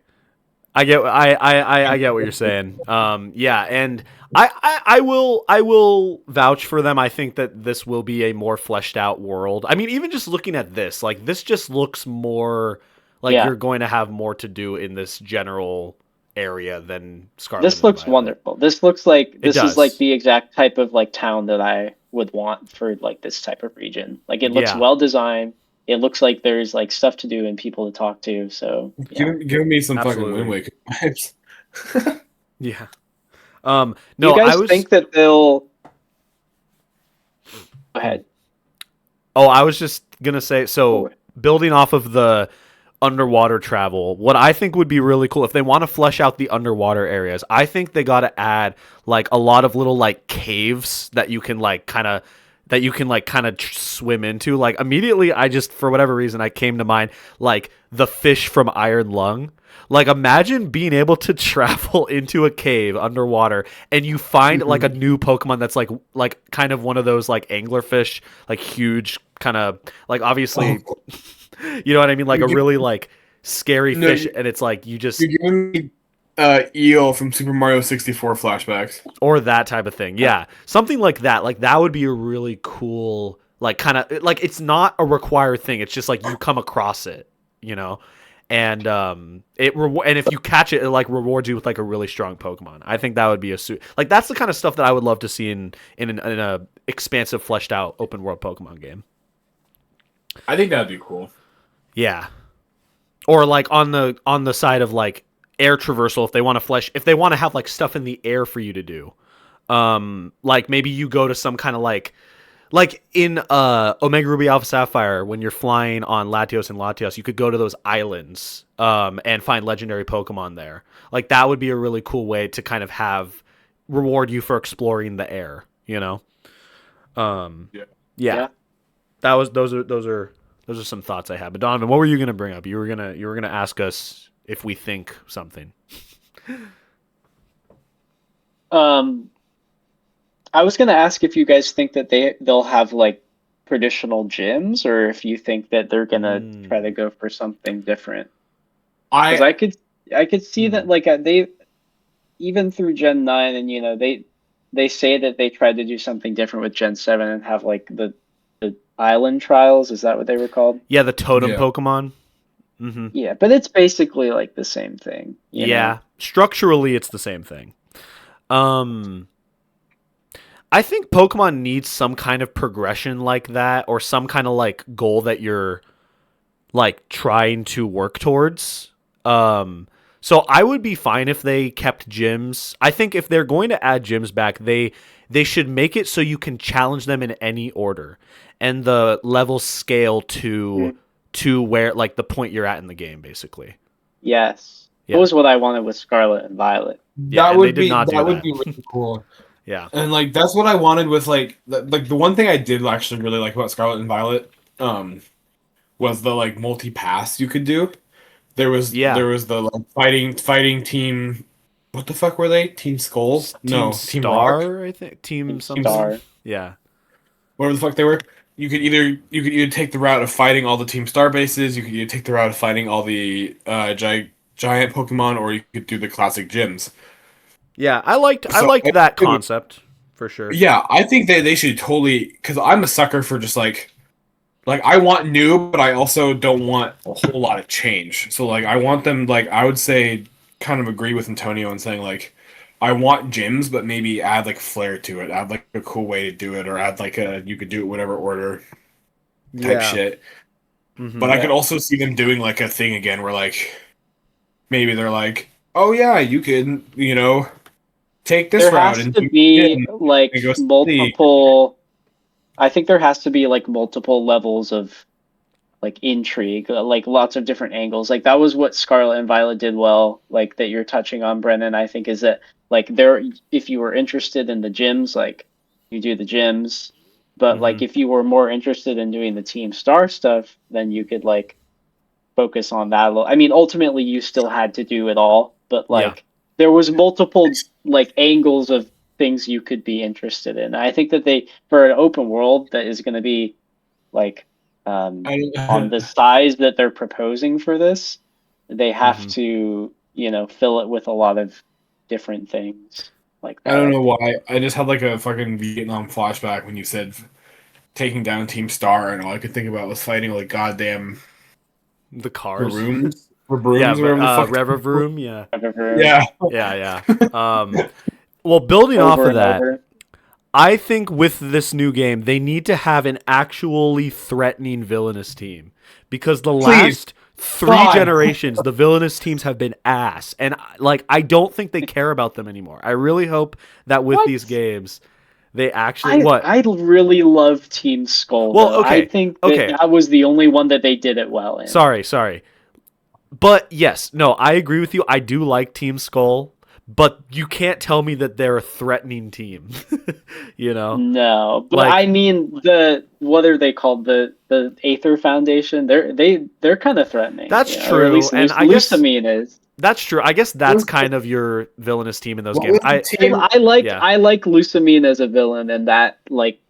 I get what you're saying. Yeah, and I will vouch for them. I think that this will be a more fleshed out world. I mean, even just looking at this, like this just looks more like Yeah. you're going to have more to do in this general area than Scarlet This and looks Violet. wonderful. This looks like this is like does. the exact type of like town that I would want for like this type of region. Like it looks Yeah. well designed. It looks like there's like stuff to do and people to talk to. So yeah. Give me some fucking Absolutely. Wind Waker vibes. Yeah. Do No, you guys I was think that they'll go ahead? Oh, I was just gonna say, so building off of the underwater travel, what I think would be really cool if they want to flesh out the underwater areas, I think they got to add like a lot of little like caves that you can like kind of swim into. Like immediately, I just for whatever reason I came to mind like the fish from Iron Lung. Like imagine being able to travel into a cave underwater and you find like a new Pokemon that's like kind of one of those like anglerfish, like huge kind of like obviously you know what I mean, like a really like scary fish, and it's like you just You're giving me Eel from Super Mario 64 flashbacks. or that type of thing. Yeah, something like that. Like that would be a really cool like kind of like it's not a required thing. It's just like you come across it, you know. And and if you catch it, it like rewards you with like a really strong Pokemon. I think that would be like that's the kind of stuff that I would love to see in a expansive, fleshed out open world Pokemon game. I think that'd be cool. Yeah, or like on the side of like air traversal, if they want to have like stuff in the air for you to do. Like maybe you go to some kind of like in Omega Ruby Alpha Sapphire, when you're flying on Latios and Latios, you could go to those islands and find legendary Pokemon there. Like that would be a really cool way to kind of have reward you for exploring the air, you know? Yeah. That was those are some thoughts I had. But Donovan, what were you gonna bring up? You were gonna ask us if we think something. I was gonna ask if you guys think that they'll have like traditional gyms, or if you think that they're gonna try to go for something different. Because I could see that like they even through Gen 9, and you know they say that they tried to do something different with Gen 7 and have like the island trials. Is that what they were called? Yeah, the totem Pokemon. Mm-hmm. Yeah, but it's basically like the same thing. You know? Structurally it's the same thing. I think Pokemon needs some kind of progression like that, or some kind of like goal that you're like trying to work towards. So I would be fine if they kept gyms. I think if they're going to add gyms back, they should make it so you can challenge them in any order, and the levels scale to where like the point you're at in the game, basically. Yes, that was what I wanted with Scarlet and Violet. Yeah, that would be really cool. Yeah, and like that's what I wanted with like the one thing I did actually really like about Scarlet and Violet, was the like multi pass you could do. There was the like, fighting team. What the fuck were they? Team Skull? Team Star, Rock? I think. Team something. Star. Yeah. Whatever the fuck they were. You could either take the route of fighting all the Team Star bases. You could either take the route of fighting all the giant Pokemon, or you could do the classic gyms. Yeah, I liked that concept. for sure. Yeah, I think they should totally, because I'm a sucker for just like I want new, but I also don't want a whole lot of change. So like I want them, like I would say, kind of agree with Antonio in saying like I want gyms, but maybe add like flair to it, add like a cool way to do it, or add like a you could do it whatever order type shit. But I could also see them doing like a thing again where like maybe they're like, oh yeah, you can take this There route has and to do it be again like and go see. multiple. I think there has to be like multiple levels of like intrigue, like lots of different angles. Like that was what Scarlet and Violet did well, like that you're touching on, Brennan, I think is that like there if you were interested in the gyms, like you do the gyms. But like if you were more interested in doing the Team Star stuff, then you could like focus on that a little. I mean, ultimately you still had to do it all, but like there was multiple like angles of things you could be interested in. I think that they for an open world that is going to be like on the size that they're proposing for this, they have to, fill it with a lot of different things like that. I don't know why. I just had like a fucking Vietnam flashback when you said taking down Team Star, and all I could think about was fighting like goddamn The cars. Brooms or Yeah, Brooms or whatever the fuck. Revervroom, yeah. Yeah. Yeah. Well, building off Over of and that, over. I think with this new game, they need to have an actually threatening villainous team. Because the last three generations, the villainous teams have been ass. And like I don't think they care about them anymore. I really hope that with these games, they actually I really love Team Skull. Well, though. okay, I think that was the only one that they did it well in. Sorry. But yes, no, I agree with you. I do like Team Skull, but you can't tell me that they're a threatening team. No, but Like- I mean what are they called? The Aether Foundation. They're kind of threatening. That's Or true, at least and I guess Lusamine is. That's true. I guess that's kind of your villainous team in those games. I like Lusamine as a villain and that like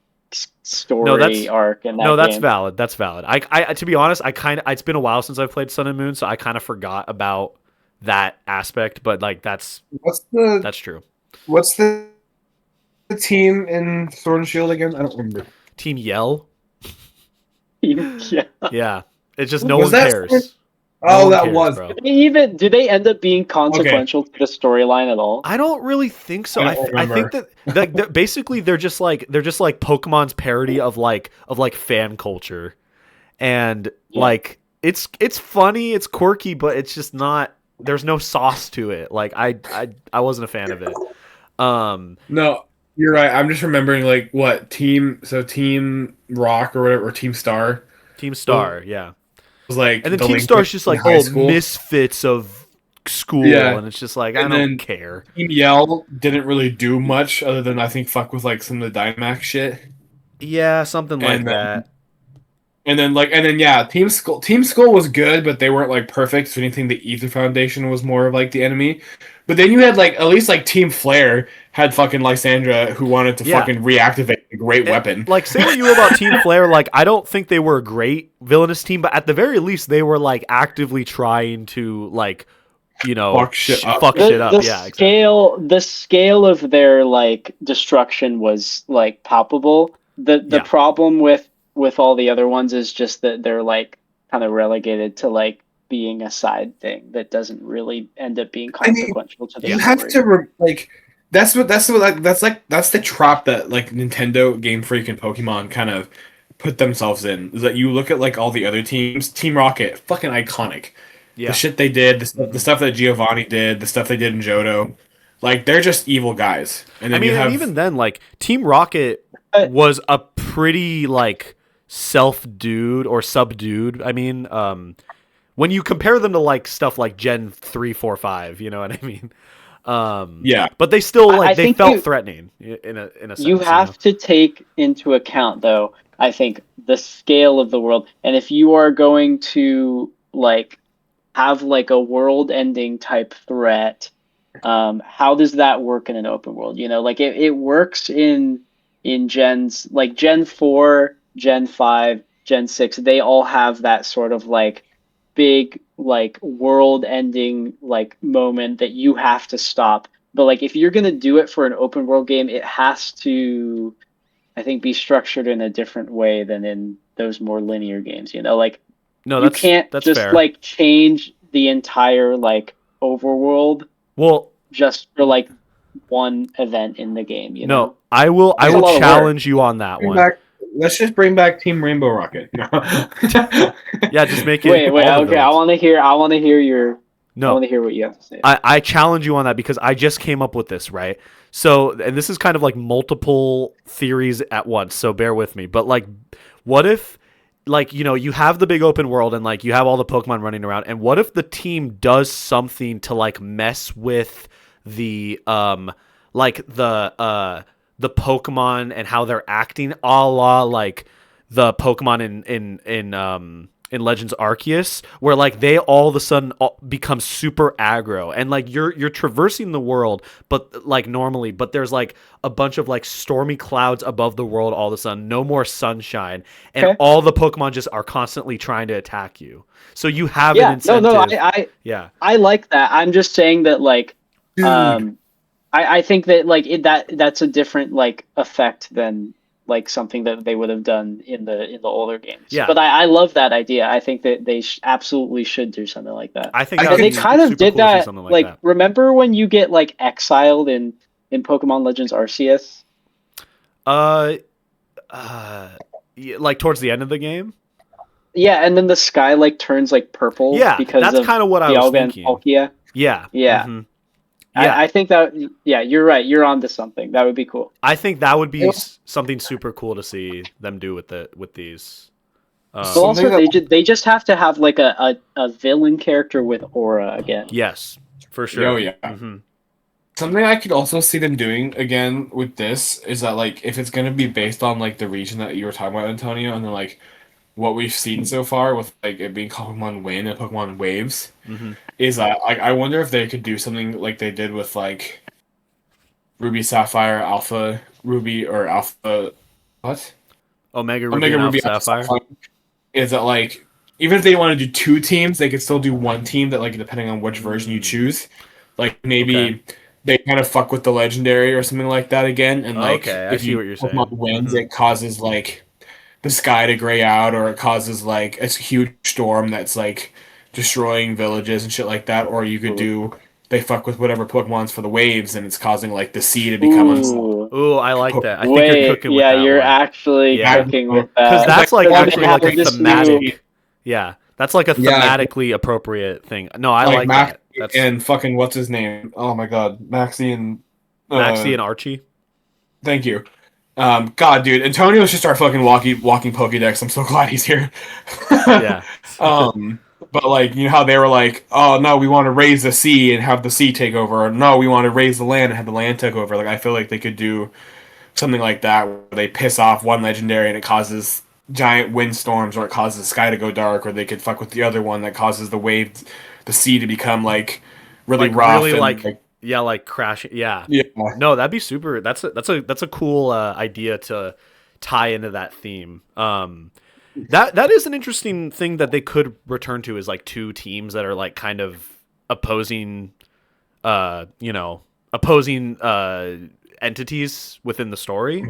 story arc and that No, that's game. valid. That's valid. I to be honest, it's been a while since I've played Sun and Moon, so I kind of forgot about that aspect, but like that's true. What's the team in Sword and Shield again? I don't remember. Team Yell? Yeah. Yeah. It's just no one cares. Was. Bro. Do they end up being consequential to the storyline at all? I don't really think so. I think that basically they're just like Pokemon's parody of fan culture, and like it's funny, it's quirky, but it's just not. There's no sauce to it. Like I wasn't a fan of it. No, you're right. I'm just remembering like what Team Rock or whatever, or Team Star. Team Star, yeah. Was like, and then Team Star's just like, misfits of school, and it's just like I don't care. Team Yell didn't really do much other than I think fuck with like some of the Dynamax shit. Yeah, something like that. And then Team Skull was good, but they weren't like perfect. So anything, the Aether Foundation was more of like the enemy. But then you had like at least like Team Flare had fucking Lysandra who wanted to fucking reactivate a great weapon. Like say what you will about Team Flare, like I don't think they were a great villainous team, but at the very least they were like actively trying to like fuck shit up. The scale of their like destruction was like palpable. The problem with all the other ones is just that they're like kind of relegated to like being a side thing that doesn't really end up being consequential to the story. You have to that's the trap that like Nintendo, Game Freak, and Pokemon kind of put themselves in. Is that you look at like all the other teams, Team Rocket, fucking iconic. Yeah. The shit they did, the stuff that Giovanni did, the stuff they did in Johto, like they're just evil guys. And then and even then, like Team Rocket was a pretty like subdued. I mean, when you compare them to like stuff like Gen 3, 4, 5, you know what I mean? But they still they felt threatening in a sense. You have to take into account though, I think, the scale of the world. And if you are going to like have like a world-ending type threat, how does that work in an open world? Like it works in gens like Gen 4, Gen 5, Gen 6. They all have that sort of like big like world ending like moment that you have to stop. But like if you're gonna do it for an open world game, it has to, I think, be structured in a different way than in those more linear games. Like No, you can't that's just fair. like change the entire like overworld Well, just for like one event in the game. no, I will That's a lot of challenge you on that one. Let's just bring back Team Rainbow Rocket. No. Yeah, just make it. Wait, all the okay. I villains. want to hear. I want to hear your. I want No, to hear what you have to say. I challenge you on that because I just came up with this, right? So, and this is kind of like multiple theories at once, so bear with me. But like, what if, like, you have the big open world and like you have all the Pokemon running around, and what if the team does something to like mess with the the Pokemon and how they're acting, a la like the Pokemon in Legends Arceus, where like they all of a sudden become super aggro, and like you're traversing the world, but like normally, but there's like a bunch of like stormy clouds above the world all of a sudden, no more sunshine, and all the Pokemon just are constantly trying to attack you. So you have an incentive. I like that. I'm just saying that like, I think that like that's a different like effect than like something that they would have done in the older games. Yeah. But I love that idea. I think that they absolutely should do something like that. I think they kind of did cool that. Like that. Remember when you get like exiled in Pokemon Legends Arceus? Like towards the end of the game. Yeah, and then the sky like turns like purple. Yeah, because that's kind of what I was thinking. Palkia. Yeah. Yeah. Mm-hmm. Yeah. I think that, you're right. You're onto something. That would be cool. I think that would be something super cool to see them do with these. But also, they just have to have like a villain character with aura again. Yes, for sure. Oh yeah. Mm-hmm. Something I could also see them doing again with this is that like if it's gonna be based on like the region that you were talking about, Antonio, and then like what we've seen so far with like it being Pokemon Wind and Pokemon Waves, is that I wonder if they could do something like they did with like Ruby Sapphire, Alpha Ruby, or Alpha what? Omega Ruby, and Ruby Alpha Sapphire. Is that like even if they want to do two teams, they could still do one team that like depending on which version you choose. Like maybe they kind of fuck with the legendary or something like that again, and like I see what you're saying. Pokemon wins, it causes like the sky to gray out, or it causes like a huge storm that's like destroying villages and shit like that. Or you could do they fuck with whatever Pokemon's for the waves, and it's causing like the sea to become unstoppable. Ooh, I like that. I think you're cooking with that. You're actually cooking with that. Because that's like actually like a thematic. Yeah, that's like a thematically appropriate thing. No, I like that. That's... And fucking what's his name? Oh my god, Maxie and Archie. Thank you. God, dude, Antonio should start fucking walking Pokédex. I'm so glad he's here. Yeah. But like, you know how they were like, oh no, we want to raise the sea and have the sea take over, or no, we want to raise the land and have the land take over. Like, I feel like they could do something like that where they piss off one legendary and it causes giant windstorms, or it causes the sky to go dark, or they could fuck with the other one that causes the sea to become like really rough, really like crashing. Yeah. No, that'd be super. That's a cool idea to tie into that theme. That is an interesting thing that they could return to, is like two teams that are like kind of opposing entities within the story.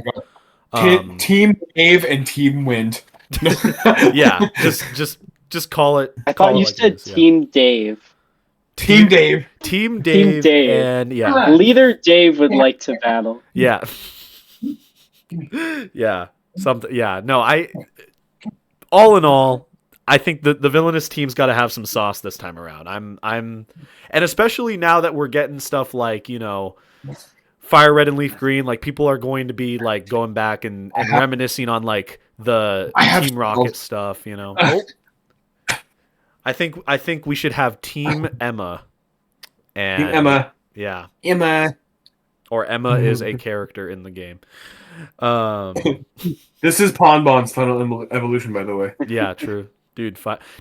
Team Wave and Team Wind. Yeah, just call it. I thought you said Team Dave. Team Dave. Team Dave. And Leader Dave would like to battle. Yeah. Yeah. Something. Yeah. No, all in all, I think the villainous team's got to have some sauce this time around. And especially now that we're getting stuff like, Fire Red and Leaf Green, like people are going to be like going back and reminiscing on like the Team Rocket stuff, I think we should have Team Emma. And Team Emma. Yeah. Emma. Or Emma is a character in the game. This is Ponbon's final evolution, by the way. Yeah, true. Dude,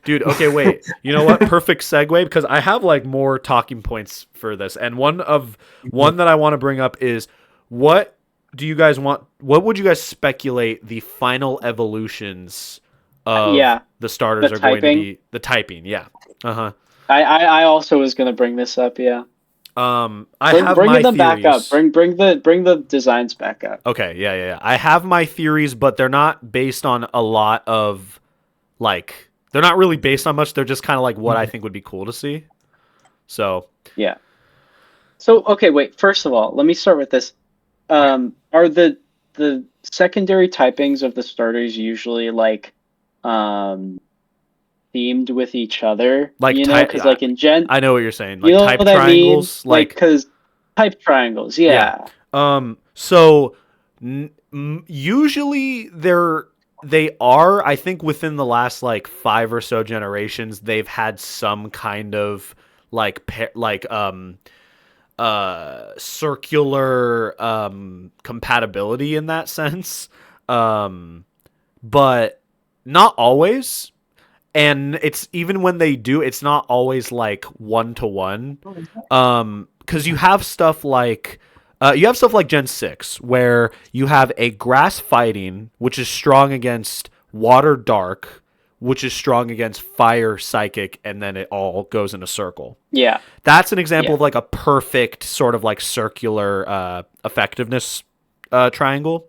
okay, wait. You know what? Perfect segue, because I have like more talking points for this. And one that I want to bring up is, what do you guys want? What would you guys speculate the final evolutions of the starters are going to be? The typing, yeah. Uh-huh. I also was going to bring this up, yeah. Bring my them back up. theories. Bring the designs back up. Okay, yeah. I have my theories, but they're not based on a lot of like. They're not really based on much. They're just kind of like what I think would be cool to see. So Yeah. So okay, wait. First of all, let me start with this. Are the secondary typings of the starters usually like themed with each other? like You know, type. because like in Gen, I know what you're saying. you Like know type what I mean? triangles. Like Like because type triangles. yeah. Yeah. So usually they are. I think within the last like 5 or so generations, they've had some kind of like circular compatibility in that sense. But not always. And it's even when they do, it's not always like 1-to-1. Because you have stuff like Gen 6 where you have a grass fighting, which is strong against water dark, which is strong against fire psychic, and then it all goes in a circle. Yeah. That's an example Yeah. of like a perfect sort of like circular effectiveness triangle.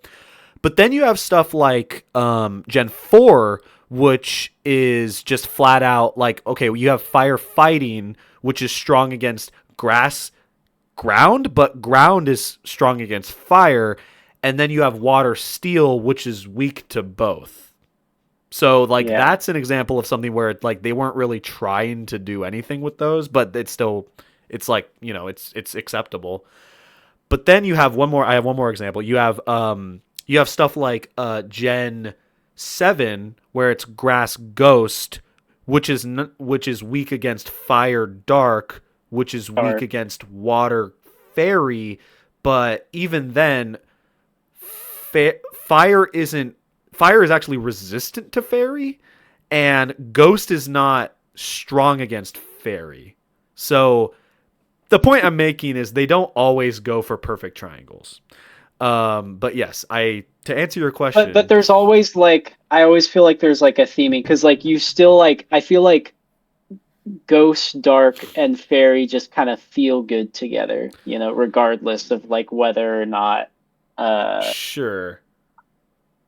But then you have stuff like Gen 4, which is just flat out like, okay, you have fire fighting, which is strong against ground, but ground is strong against fire. And then you have water steel, which is weak to both. So like Yeah. that's an example of something where like they weren't really trying to do anything with those, but it's like, it's acceptable. But then I have one more example. You have stuff like Gen 7 where it's grass ghost, which is weak against fire dark, which is weak against water fairy, but even then fire is actually resistant to fairy, and ghost is not strong against fairy. So the point I'm making is they don't always go for perfect triangles. But yes, to answer your question. But there's always like I always feel like there's like a theming because like you still like I feel like ghost, dark, and fairy just kind of feel good together, regardless of like whether or not sure.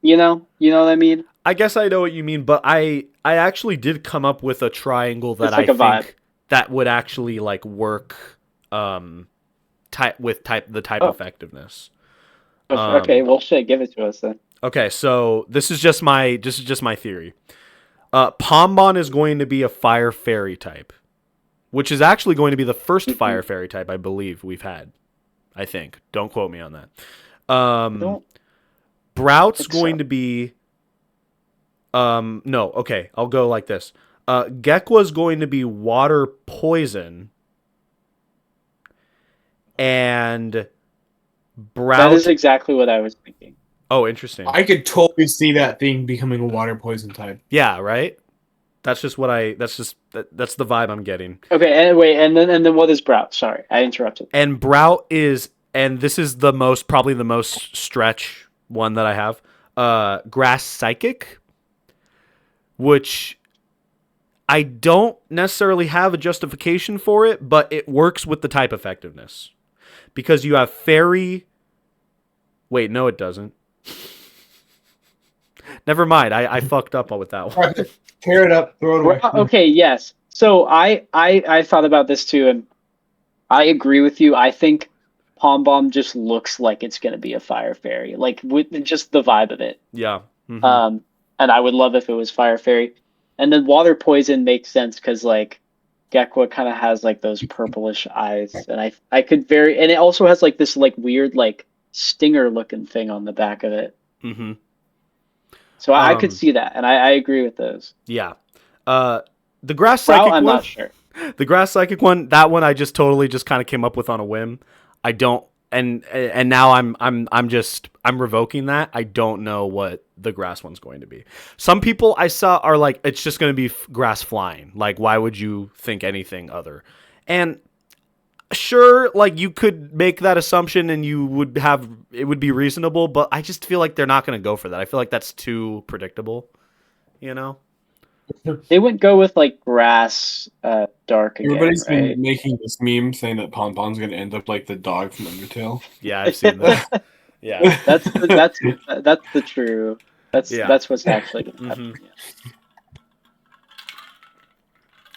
You know what I mean? I guess I know what you mean, but I actually did come up with a triangle that It's like I a think vibe. that would actually like work the type effectiveness. Okay, well shit, give it to us then. Okay, so this is just my theory. Pombon is going to be a fire fairy type, which is actually going to be the first fire fairy type I believe we've had. I think. Don't quote me on that. Don't Brout's think going so. to be no, okay, I'll go like this. Gekwa's going to be water poison, and Brout. That is exactly what I was thinking. Oh, interesting. I could totally see that thing becoming a water poison type. Yeah, right? That's the vibe I'm getting. Okay, anyway, and then what is Brout? Sorry, I interrupted. And Brout is, and this is probably the most stretch one that I have. Grass Psychic, which I don't necessarily have a justification for it, but it works with the type effectiveness. Because you have Fairy. Wait, no, it doesn't. Never mind. I fucked up with that one. Tear it up, throw it away. Okay, yes. So I thought about this too, and I agree with you. I think Pom Bomb just looks like it's gonna be a fire fairy, like with just the vibe of it. Yeah. Mm-hmm. And I would love if it was fire fairy. And then water poison makes sense because like Gekwa kind of has like those purplish eyes, and I could and it also has like this like weird like stinger looking thing on the back of it. Mm-hmm. So I could see that, and I agree with those. Yeah. The grass psychic I'm one. not sure. The grass psychic one. That one I just totally just kind of came up with on a whim. I don't, and now I'm revoking that. I don't know what the grass one's going to be. Some people I saw are like, it's just going to be grass flying. Like, why would you think anything other? And sure, like you could make that assumption and it would be reasonable, but I just feel like they're not going to go for that. I feel like that's too predictable, you know? They wouldn't go with like grass, dark again, Everybody's right? been making this meme saying that Ponpon's gonna end up like the dog from Undertale. Yeah, I've seen that. Yeah. That's the true. Yeah. That's what's actually gonna hmm happen.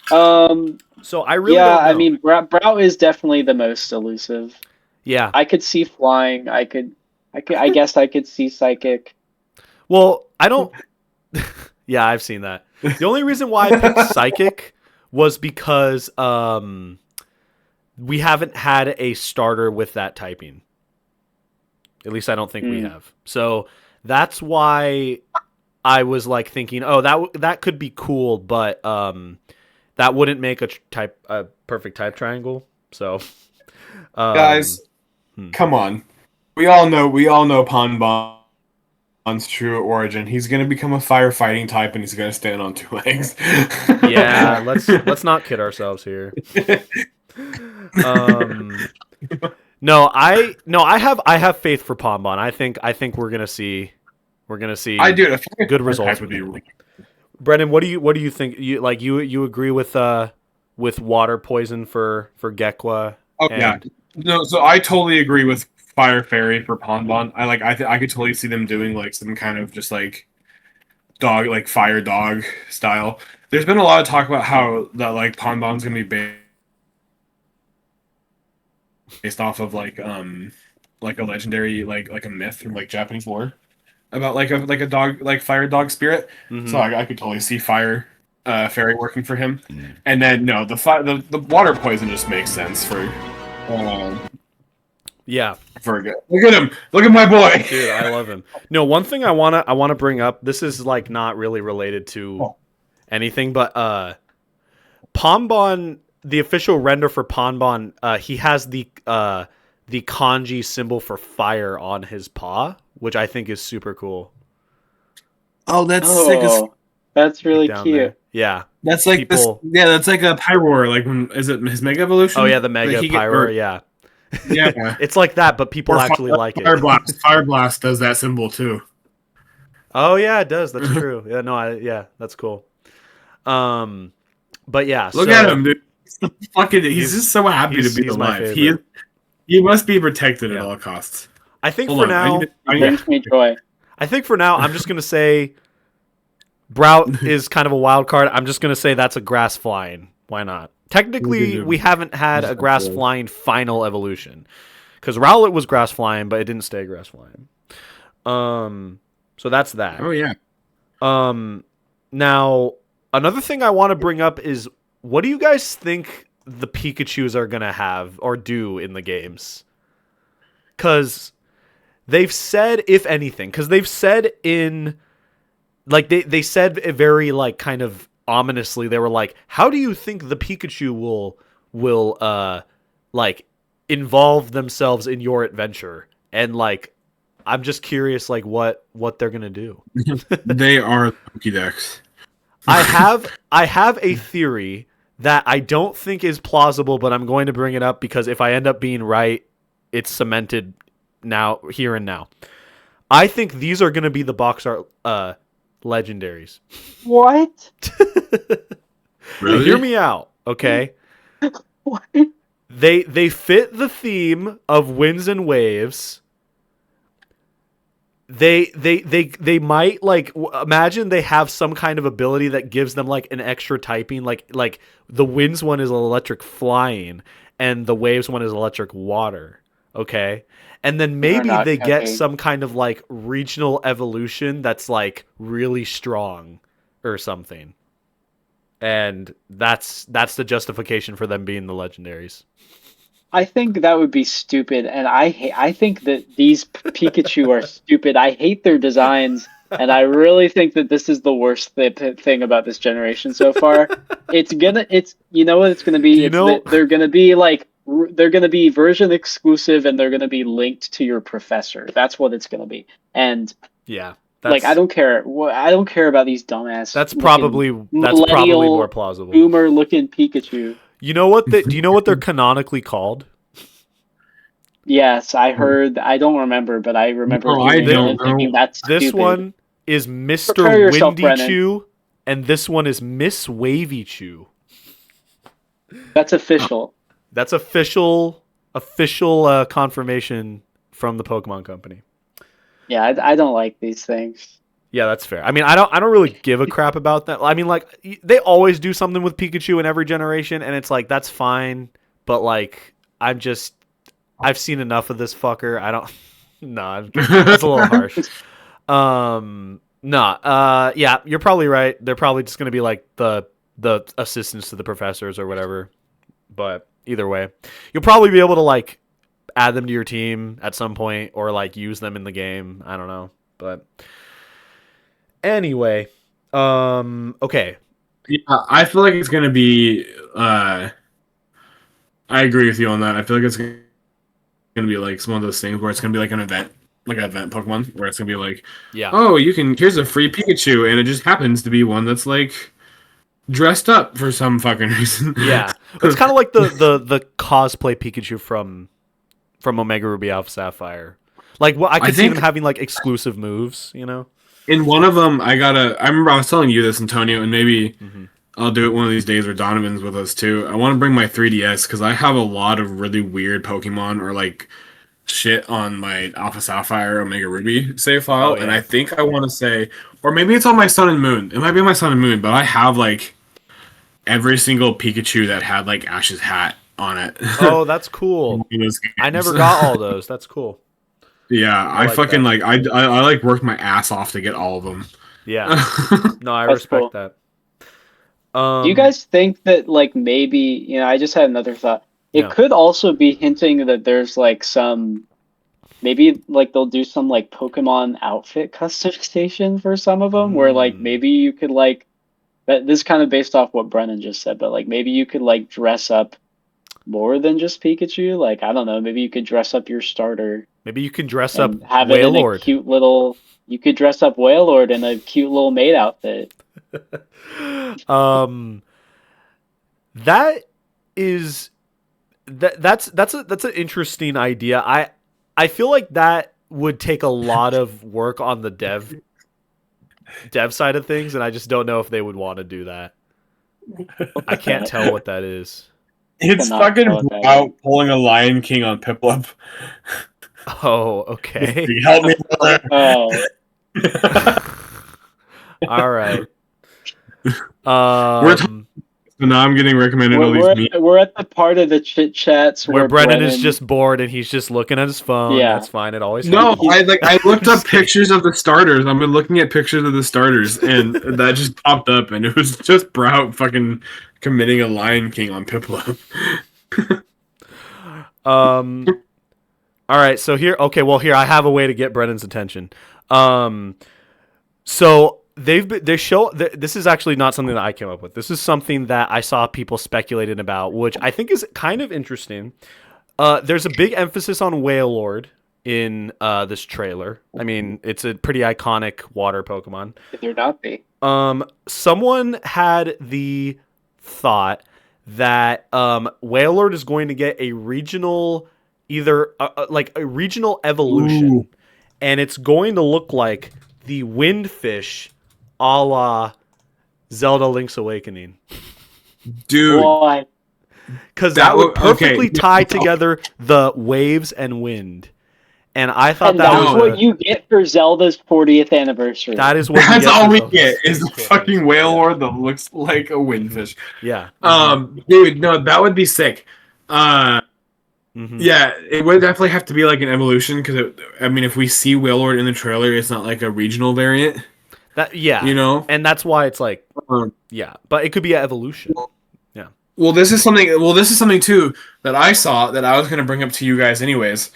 Yeah. So I really Yeah, don't I know. mean, Brow is definitely the most elusive. Yeah. I could see flying. I guess I could see psychic. Well, I don't. Yeah, I've seen that. The only reason why I picked psychic was because we haven't had a starter with that typing. At least I don't think we have. So that's why I was like thinking, oh, that could be cool, but that wouldn't make a perfect type triangle. So, Guys, come on. We all know Ponbon's true origin. He's gonna become a firefighting type, and he's gonna stand on 2 legs. yeah, let's not kid ourselves here. No, I have faith for Ponbon. I think we're gonna see I do. good results. Would be really... Brennan, what do you think? You agree with water poison for Gekwa? Oh yeah, no. So I totally agree with Fire Fairy for Ponbon. I could totally see them doing like some kind of just like dog, like fire dog style. There's been a lot of talk about how that like Ponbon's gonna be based off of like a legendary like a myth from like Japanese lore about like a dog, like fire dog spirit. Mm-hmm. So I could totally see fire fairy working for him. And then no, the water poison just makes sense for yeah. for good. Look at him. Look at my boy. Dude, I love him. No, one thing I wanna bring up. This is like not really related to anything, but Ponbon, the official render for Ponbon, he has the kanji symbol for fire on his paw, which I think is super cool. Oh, that's sick as that's really down cute. there. Yeah. That's like that's like a Pyroar, like is it his Mega Evolution? Oh yeah, the Mega Pyroar, yeah. Yeah. It's like that, but people actually like it. Fire Blast does that symbol too. Oh yeah, it does. That's true. Yeah, no, that's cool. But yeah, look at him, dude. He's just so happy to be alive. He must be protected at all costs. I think for now, I'm just gonna say Brout is kind of a wild card. I'm just gonna say that's a grass flying. Why not? Technically, we haven't had a grass flying final evolution because Rowlet was grass flying, but it didn't stay grass flying. So that's that. Oh yeah. Now another thing I want to bring up is, what do you guys think the Pikachus are gonna have or do in the games? Because they've said, if anything, because they've said in, like, they said very, like, kind of ominously, they were like, how do you think the Pikachu will like, involve themselves in your adventure? And, like, I'm just curious, like, what they're gonna do. They are Pokédex. I have a theory that I don't think is plausible, but I'm going to bring it up because if I end up being right, it's cemented now, here and now. I think these are going to be the box art legendaries. What? Really? Hear me out, okay? What? They fit the theme of Winds and Waves. They might, like, imagine they have some kind of ability that gives them like an extra typing, like the Winds one is electric flying and the Waves one is electric water, okay? And then maybe they get some kind of like regional evolution that's like really strong or something. And that's the justification for them being the legendaries. I think that would be stupid, and I think that these Pikachu are stupid. I hate their designs, and I really think that this is the worst thing about this generation so far. You know what it's gonna be? They're gonna be like, they're gonna be version exclusive, and they're gonna be linked to your professor. That's what it's gonna be. And yeah, like, I don't care. I don't care about these dumbass. That's probably more plausible. Boomer looking Pikachu. You know what? Do you know what they're canonically called? Yes, I heard. I don't remember, but I remember. I don't know. Thinking that's this stupid. one is Mr. Windy Chew and this one is Miss Wavy Chew. That's official. That's official confirmation from the Pokemon Company. Yeah, I don't like these things. Yeah, that's fair. I mean, I don't really give a crap about that. I mean, like they always do something with Pikachu in every generation, and it's like that's fine. But like, I've seen enough of this fucker. I don't. No, that's a little harsh. Yeah, you're probably right. They're probably just gonna be like the assistants to the professors or whatever. But either way, you'll probably be able to like add them to your team at some point or like use them in the game. I don't know, but. Anyway, okay. Yeah, I feel like it's gonna be. I agree with you on that. I feel like it's gonna be like some of those things where it's gonna be like an event Pokemon, where it's gonna be like, Yeah. oh, here's a free Pikachu, and it just happens to be one that's like dressed up for some fucking reason. Yeah, it's kind of like the cosplay Pikachu from Omega Ruby Alpha Sapphire. Like, I could see them having like exclusive moves, you know. In one of them, I remember I was telling you this, Antonio, and maybe I'll do it one of these days where Donovan's with us too. I want to bring my 3DS because I have a lot of really weird Pokemon or like shit on my Alpha Sapphire, Omega Ruby save file, and I think I want to say, or maybe it's on my Sun and Moon. It might be on my Sun and Moon, but I have like every single Pikachu that had like Ash's hat on it. Oh, that's cool. I never got all those. That's cool. Yeah, I fucking like I like worked my ass off to get all of them. Yeah. No, I respect that. Do you guys think that like maybe, I just had another thought. It could also be hinting that there's like some maybe like they'll do some like Pokemon outfit customization for some of them where like maybe you could like this is kind of based off what Brennen just said, but like maybe you could like dress up more than just Pikachu. Like, I don't know, maybe you could dress up your starter. Maybe you can dress up have it in a cute little. You could dress up Wailord in a cute little maid outfit. That's an interesting idea. I feel like that would take a lot of work on the dev side of things, and I just don't know if they would want to do that. I can't tell what that is. It's fucking Brow pulling a Lion King on Piplup. Oh, okay. Help me, brother. Oh. All right. So now I'm getting recommended all these memes. We're at the part of the Chit Chats where Brennen is just bored and he's just looking at his phone. Yeah. That's fine. It always happens. I looked up pictures of the starters. I've been looking at pictures of the starters, and that just popped up, and it was just Brow fucking committing a Lion King on Piplup. All right, so here I have a way to get Brennan's attention. So this is actually not something that I came up with. This is something that I saw people speculating about, which I think is kind of interesting. There's a big emphasis on Wailord in this trailer. I mean, it's a pretty iconic water Pokemon. Could there not be? Someone had the thought that Wailord is going to get a regional, either like a regional evolution. Ooh. And it's going to look like the Windfish a la Zelda Link's Awakening. Dude. Because that would perfectly tie together the waves and wind. And I thought that's what you get for Zelda's 40th anniversary. That is what that's all we get is the fucking Wailord that looks like a Windfish. Yeah. Dude, no, that would be sick. Yeah, it would definitely have to be like an evolution because if we see Wailord in the trailer, it's not like a regional variant. And that's why it's like, but it could be an evolution. Yeah. Well, this is something too that I saw that I was going to bring up to you guys, anyways.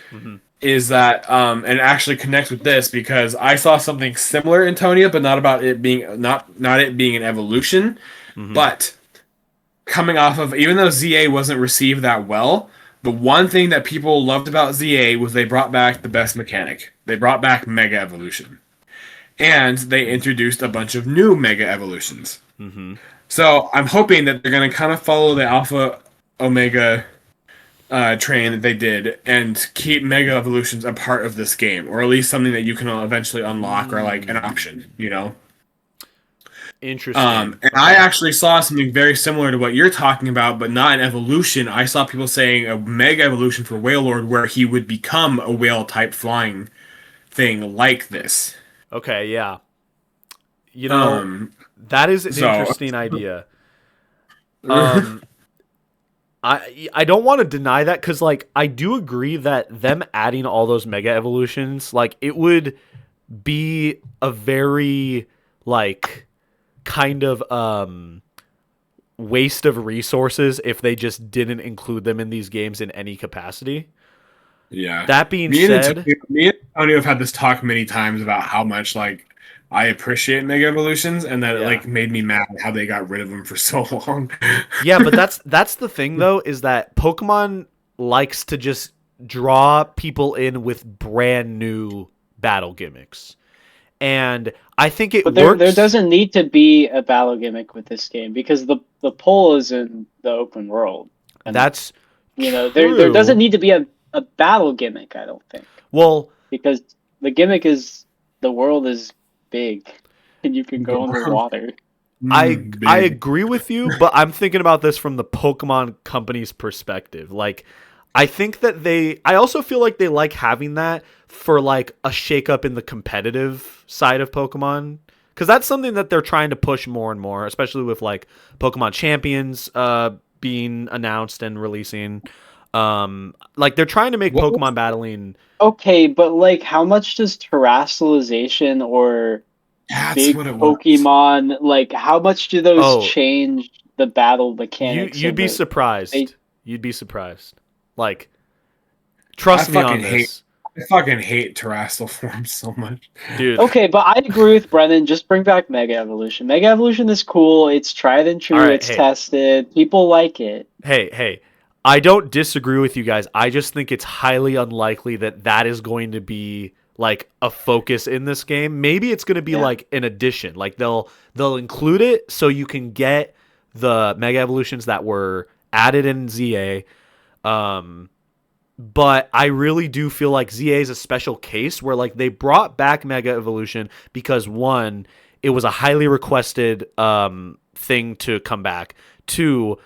Is that and actually connect with this because I saw something similar, Antonia, but not about it being not it being an evolution, but coming off of even though ZA wasn't received that well. The one thing that people loved about ZA was they brought back the best mechanic. They brought back Mega Evolution. And they introduced a bunch of new Mega Evolutions. So I'm hoping that they're going to kind of follow the Alpha Omega train that they did and keep Mega Evolutions a part of this game. Or at least something that you can eventually unlock or like an option, Interesting. And I actually saw something very similar to what you're talking about, but not an evolution. I saw people saying a mega evolution for Wailord where he would become a whale-type flying thing like this. Okay, yeah. Um, That is an so interesting idea. Um, I don't want to deny that because like I do agree that them adding all those mega evolutions, like it would be a very like kind of waste of resources if they just didn't include them in these games in any capacity. yeah. That being said, Me and Antonio have had this talk many times about how much like I appreciate mega evolutions and that it yeah. like made me mad how they got rid of them for so long. Yeah, but that's the thing though, is that Pokemon likes to just draw people in with brand new battle gimmicks. And I think it But works. there doesn't need to be a battle gimmick with this game because the pole is in the open world. And That's there doesn't need to be a battle gimmick, I don't think. Well, because the gimmick is the world is big and you can go underwater. I agree with you, but I'm thinking about this from the Pokemon company's perspective. Like, I think that I also feel like they like having that for like a shakeup in the competitive side of Pokemon, because that's something that they're trying to push more and more, especially with like Pokemon Champions being announced and releasing. Like they're trying to make Pokemon battling. Okay, but like, how much does terrestrialization or big Pokemon, like, how much do those change the battle mechanics? You'd be surprised. You'd be surprised. Like, trust me on this. I fucking hate terrestrial forms so much. Dude. Okay, but I agree with Brennen. Just bring back Mega Evolution. Mega Evolution is cool. It's tried and true. It's tested. People like it. Hey. I don't disagree with you guys. I just think it's highly unlikely that is going to be like a focus in this game. Maybe it's going to be like an addition. Like they'll include it so you can get the Mega Evolutions that were added in ZA. But I really do feel like ZA is a special case where like they brought back Mega Evolution because one, it was a highly requested thing to come back. Two,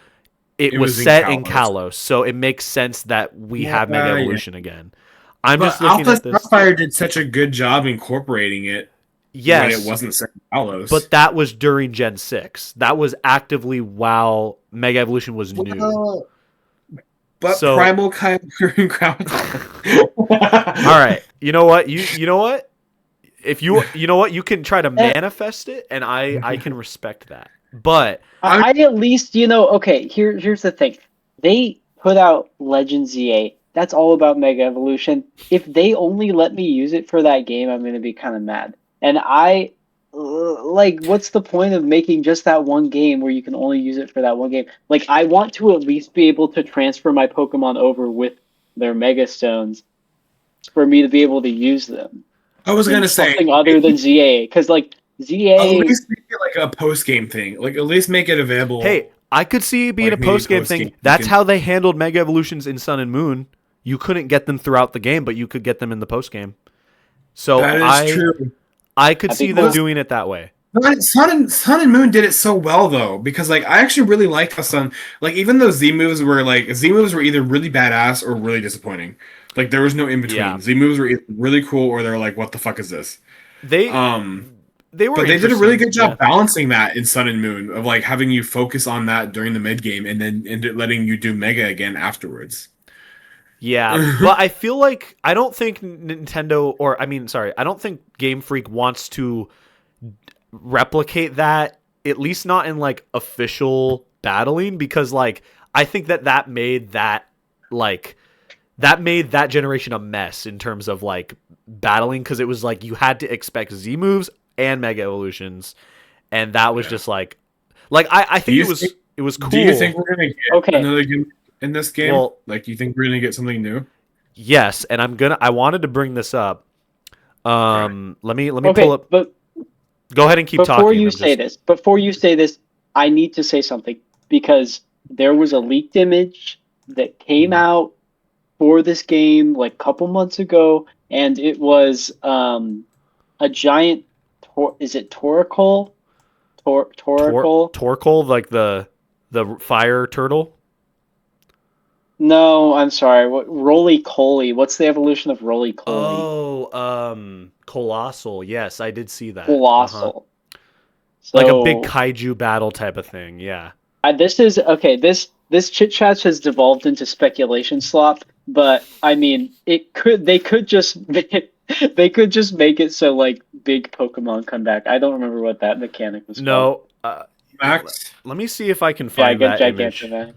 it was set in Kalos, so it makes sense that we have Mega Evolution again. I'm just looking at this. Starfire did such a good job incorporating it. Yes, when it wasn't set in Kalos. But that was during Gen 6. That was actively while Mega Evolution was new. But so, Primal Kyogre and Groudon. All right, you know what? You know what? If you know what, you can try to manifest it, and I can respect that. But I at least okay. Here's the thing. They put out Legends ZA. That's all about Mega Evolution. If they only let me use it for that game, I'm gonna be kind of mad. And I like, what's the point of making just that one game where you can only use it for that one game? Like, I want to at least be able to transfer my Pokemon over with their Mega Stones for me to be able to use them. I was gonna say something other than ZA, because like ZA. At least make it like a post game thing. Like at least make it available. Hey, I could see it being like a post game thing. That's how they handled Mega Evolutions in Sun and Moon. You couldn't get them throughout the game, but you could get them in the post game. So that is true. I could see them doing it that way. Sun and Moon did it so well though, because like I actually really liked how Sun, like even though Z moves were either really badass or really disappointing. Like there was no in between. Yeah. Z moves were either really cool or they're like, what the fuck is this? They did a really good job balancing that in Sun and Moon of like having you focus on that during the mid game and then letting you do Mega again afterwards. Yeah, but I feel like I don't think Game Freak wants to replicate that, at least not in like official battling, because like I think that made that generation a mess in terms of like battling, because it was like you had to expect Z moves and Mega Evolutions, and that was just like I think it was cool. Do you think we're gonna get another game in this game? Well, like, you think we're gonna get something new? Yes, and I wanted to bring this up. Let me pull up. But go ahead and keep talking. Before you say this, I need to say something, because there was a leaked image that came out for this game like a couple months ago, and it was a giant. Is it Torkoal Torkoal? Torkoal, like the fire turtle. No, I'm sorry. What Roly-Poly? What's the evolution of Roly-Poly? Oh, colossal. Yes, I did see that. Colossal. Like a big So kaiju battle type of thing. Yeah. this is okay. This chit chat has devolved into speculation slop, but I mean, they could just they could just make it so like big Pokemon come back. I don't remember what that mechanic was called. No. Max. Let me see if I can Yeah, find get that image. Gigantamax.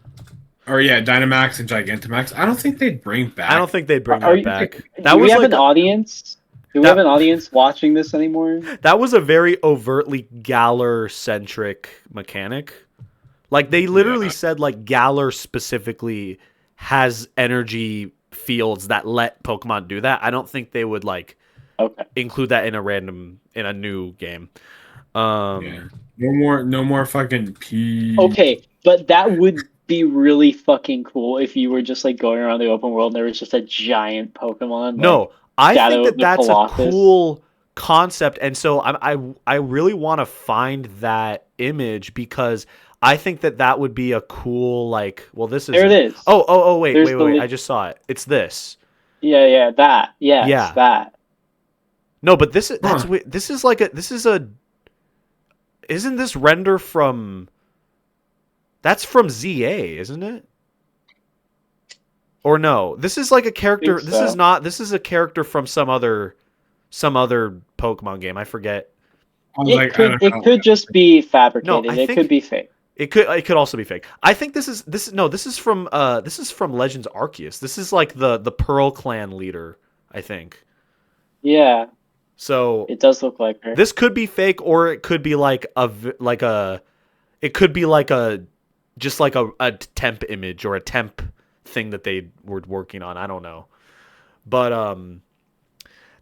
Or yeah, Dynamax and Gigantamax. I don't think they'd bring back. I don't think they'd bring Are that you- back. Do That we was have like an audience? Do we that- have an audience watching this anymore? that was a very overtly Galar centric mechanic. Like they literally Yeah. said like Galar specifically has energy fields that let Pokemon do that. I don't think they would like Okay. include that in a new game. Yeah. No more fucking P. Okay, but that would be really fucking cool if you were just like going around the open world and there was just a giant Pokemon. No, I Shadow think of that the that's a Colossus. cool concept, and so I really want to find that image because I think that that would be a cool like. Well, this is There it is. Oh wait There's wait the wait! li- I just saw it. It's this. Yeah, that. Yes, Yeah. that. No, but this is Huh. this is like a. Isn't this render from? That's from ZA, isn't it? Or no? This is like a character. Think This is so. not. This is a character from some other Pokemon game. I forget. I was It like, I could don't it know. could just be fabricated. I It think- could be fake. It could also be fake. I think this is from Legends Arceus. This is like the Pearl Clan leader, I think. Yeah, So it does look like her. this could be fake, or it could be like it could be like just like a temp image or a temp thing that they were working on. I don't know, but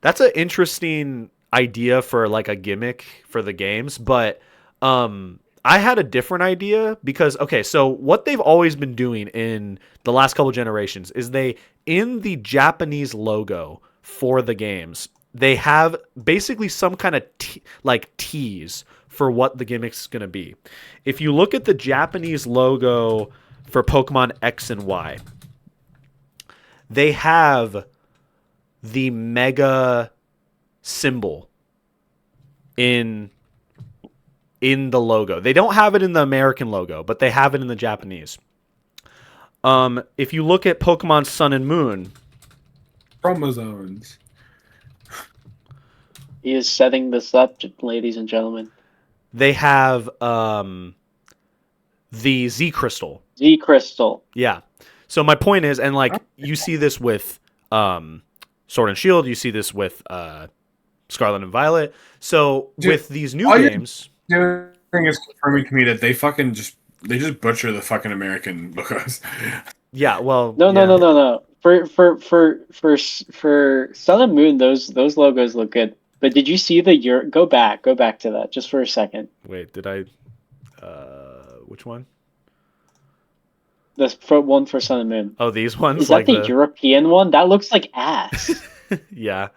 that's an interesting idea for like a gimmick for the games. But I had a different idea because okay, so what they've always been doing in the last couple generations is they in the Japanese logo for the games they have basically some kind of tease for what the gimmick's going to be. If you look at the Japanese logo for Pokemon X and Y, they have the Mega symbol in the logo. They don't have it in the American logo, but they have it in the Japanese. If you look at Pokemon Sun and Moon, Chromosomes. He is setting this up, ladies and gentlemen. they have the Z Crystal. Z Crystal. Yeah. So my point is, and like you see this with Sword and Shield, you see this with Scarlet and Violet. So Dude, with these new all you- games, The other thing is confirming to me that they just butcher the fucking American logos. yeah. Well, No. yeah. For Sun and Moon, those logos look good. But did you see the go back to that just for a second. Wait, did I? Which one? The one for Sun and Moon. Oh, these ones. Is that like the European one? That looks like ass. Yeah.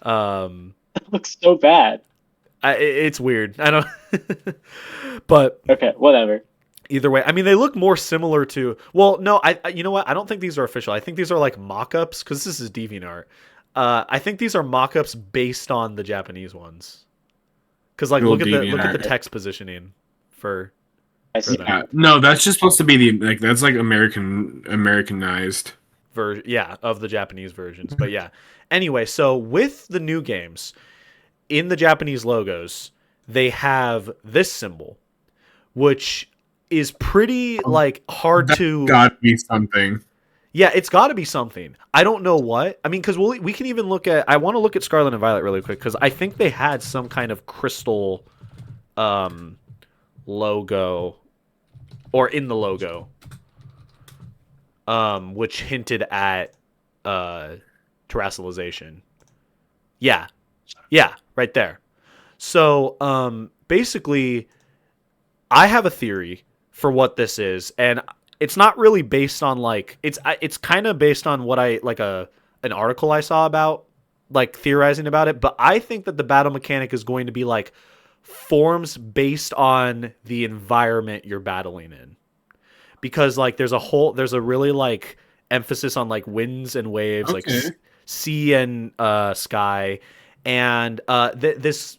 That looks so bad. It's weird. I don't. But Okay, whatever. either way, I mean, they look more similar to. Well, no, you know what? I don't think these are official. I think these are like mock-ups because this is DeviantArt. I think these are mock-ups based on the Japanese ones. Because like, Real look at the DeviantArt. text positioning for. I see. them. Yeah. No, that's just supposed to be that's like Americanized. Yeah, of the Japanese versions. But yeah. Anyway, so with the new games, in the Japanese logos, they have this symbol, which is pretty like hard to. Gotta be something. Yeah, it's got to be something. I don't know what. I mean, because we can even look at. I want to look at Scarlet and Violet really quick because I think they had some kind of crystal logo, or in the logo, which hinted at terrestrialization. Yeah, right there. So basically, I have a theory for what this is, and it's not really based on like it's kind of based on what I like an article I saw about like theorizing about it, but I think that the battle mechanic is going to be like forms based on the environment you're battling in. Because like there's a really like emphasis on like winds and waves, like Okay. sea and sky, and this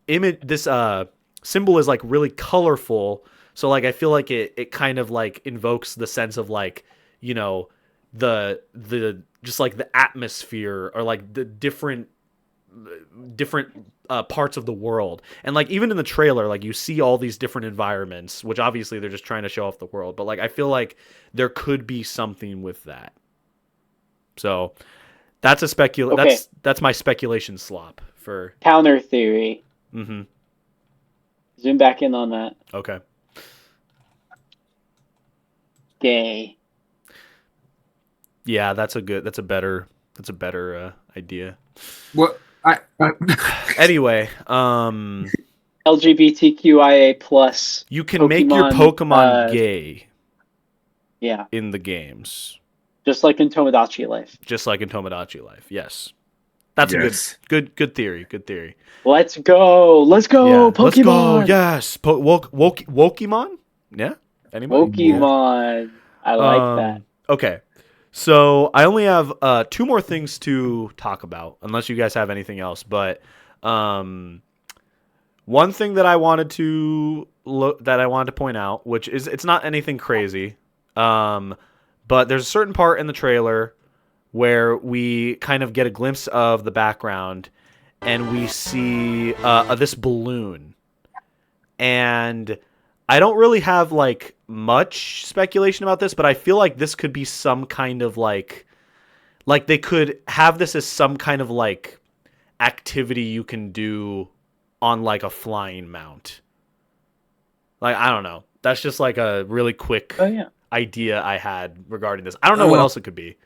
image, this symbol is like really colorful. So like I feel like it kind of like invokes the sense of like, you know, the just like the atmosphere or like the different parts of the world. And like even in the trailer, like you see all these different environments, which obviously they're just trying to show off the world, but like I feel like there could be something with that. So that's a Okay. that's my speculation slop for Counter theory. mm-hmm. Zoom back in on that. Okay. Gay. Yeah, that's a better idea. What Anyway, LGBTQIA plus. you can make your Pokemon gay Yeah, in the games, just like in Tomodachi Life. just like in Tomodachi Life. Yes. That's Yes. a good theory. Good theory. Let's go! Let's go, Yeah, Pokemon! let's go. Yes. Wokemon? Yeah? Anybody? Pokemon. I like that. Okay. So I only have 2 more things to talk about, unless you guys have anything else. But one thing that I wanted to point out, which is it's not anything crazy, but there's a certain part in the trailer where we kind of get a glimpse of the background, and we see this balloon, and I don't really have like much speculation about this, but I feel like this could be some kind of like they could have this as some kind of like activity you can do on like a flying mount. Like I don't know. That's just like a really quick idea I had regarding this. I don't know what else it could be.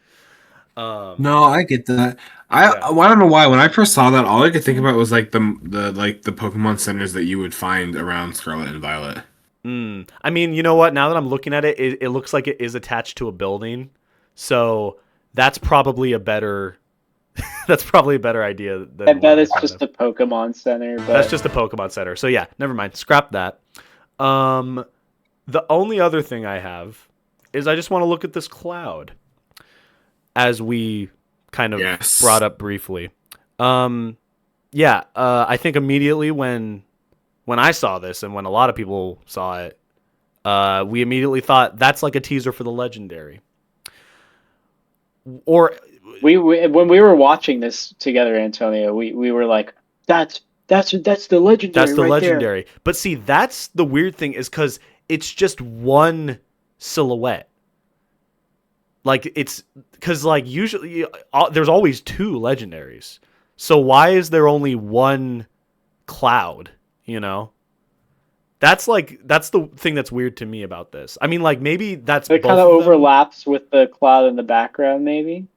No, I get that. I don't know why. When I first saw that, all I could think about was like the Pokemon centers that you would find around Scarlet and Violet. I mean, you know what? Now that I'm looking at it, it looks like it is attached to a building, so that's probably a better idea. Than I bet it's just a Pokemon Center. But that's just a Pokemon Center. So yeah, never mind. Scrap that. The only other thing I have is I just want to look at this cloud, as we kind of brought up briefly. I think immediately when I saw this, and when a lot of people saw it, we immediately thought that's like a teaser for the Legendary. Or we when we were watching this together, Antonio, we were like, that's the Legendary. That's the right Legendary. there. But see, that's the weird thing, is because it's just one silhouette. Like it's because like usually there's always 2 Legendaries. So why is there only one cloud? You know. That's the thing that's weird to me about this. I mean, like maybe that's it kind of overlaps with the cloud in the background, maybe.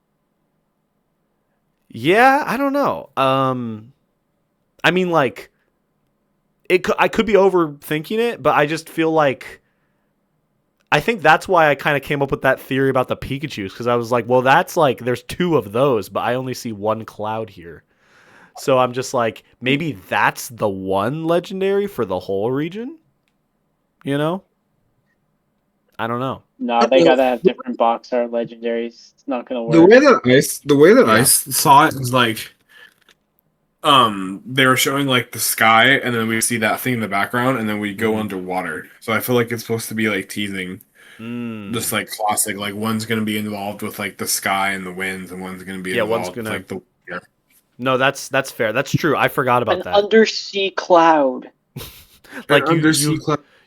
Yeah, I don't know. I mean, like I could be overthinking it, but I just feel like I think that's why I kind of came up with that theory about the Pikachus, because I was like, well, that's like there's 2 of those, but I only see one cloud here. So I'm just like, maybe that's the one Legendary for the whole region? You know? I don't know. No, they gotta have different box art Legendaries. It's not gonna work. The way that I saw it was like, they were showing like the sky, and then we see that thing in the background, and then we go underwater. So I feel like it's supposed to be like teasing, just like classic. Like one's gonna be involved with like the sky and the winds, and one's gonna be involved with like the. Yeah. No, that's fair. That's true. I forgot about that. Undersea cloud. Like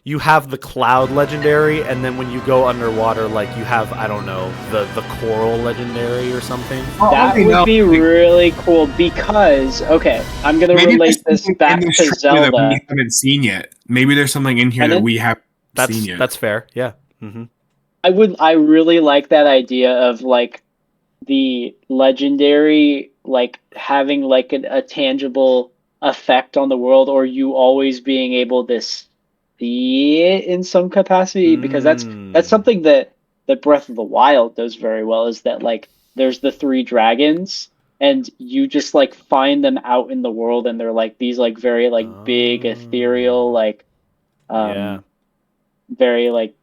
you have the cloud Legendary, and then when you go underwater, like you have, I don't know, the coral Legendary or something. That would be really cool, because I'm gonna relate this back to Zelda that we haven't seen yet. Maybe there's something in here that we haven't seen yet. That's fair. Yeah. Mm-hmm. I really like that idea of like the Legendary like having like a tangible effect on the world, or you always being able to see it in some capacity, because that's something that Breath of the Wild does very well, is that like there's the 3 dragons, and you just like find them out in the world, and they're like these like very like big ethereal like Yeah. um very like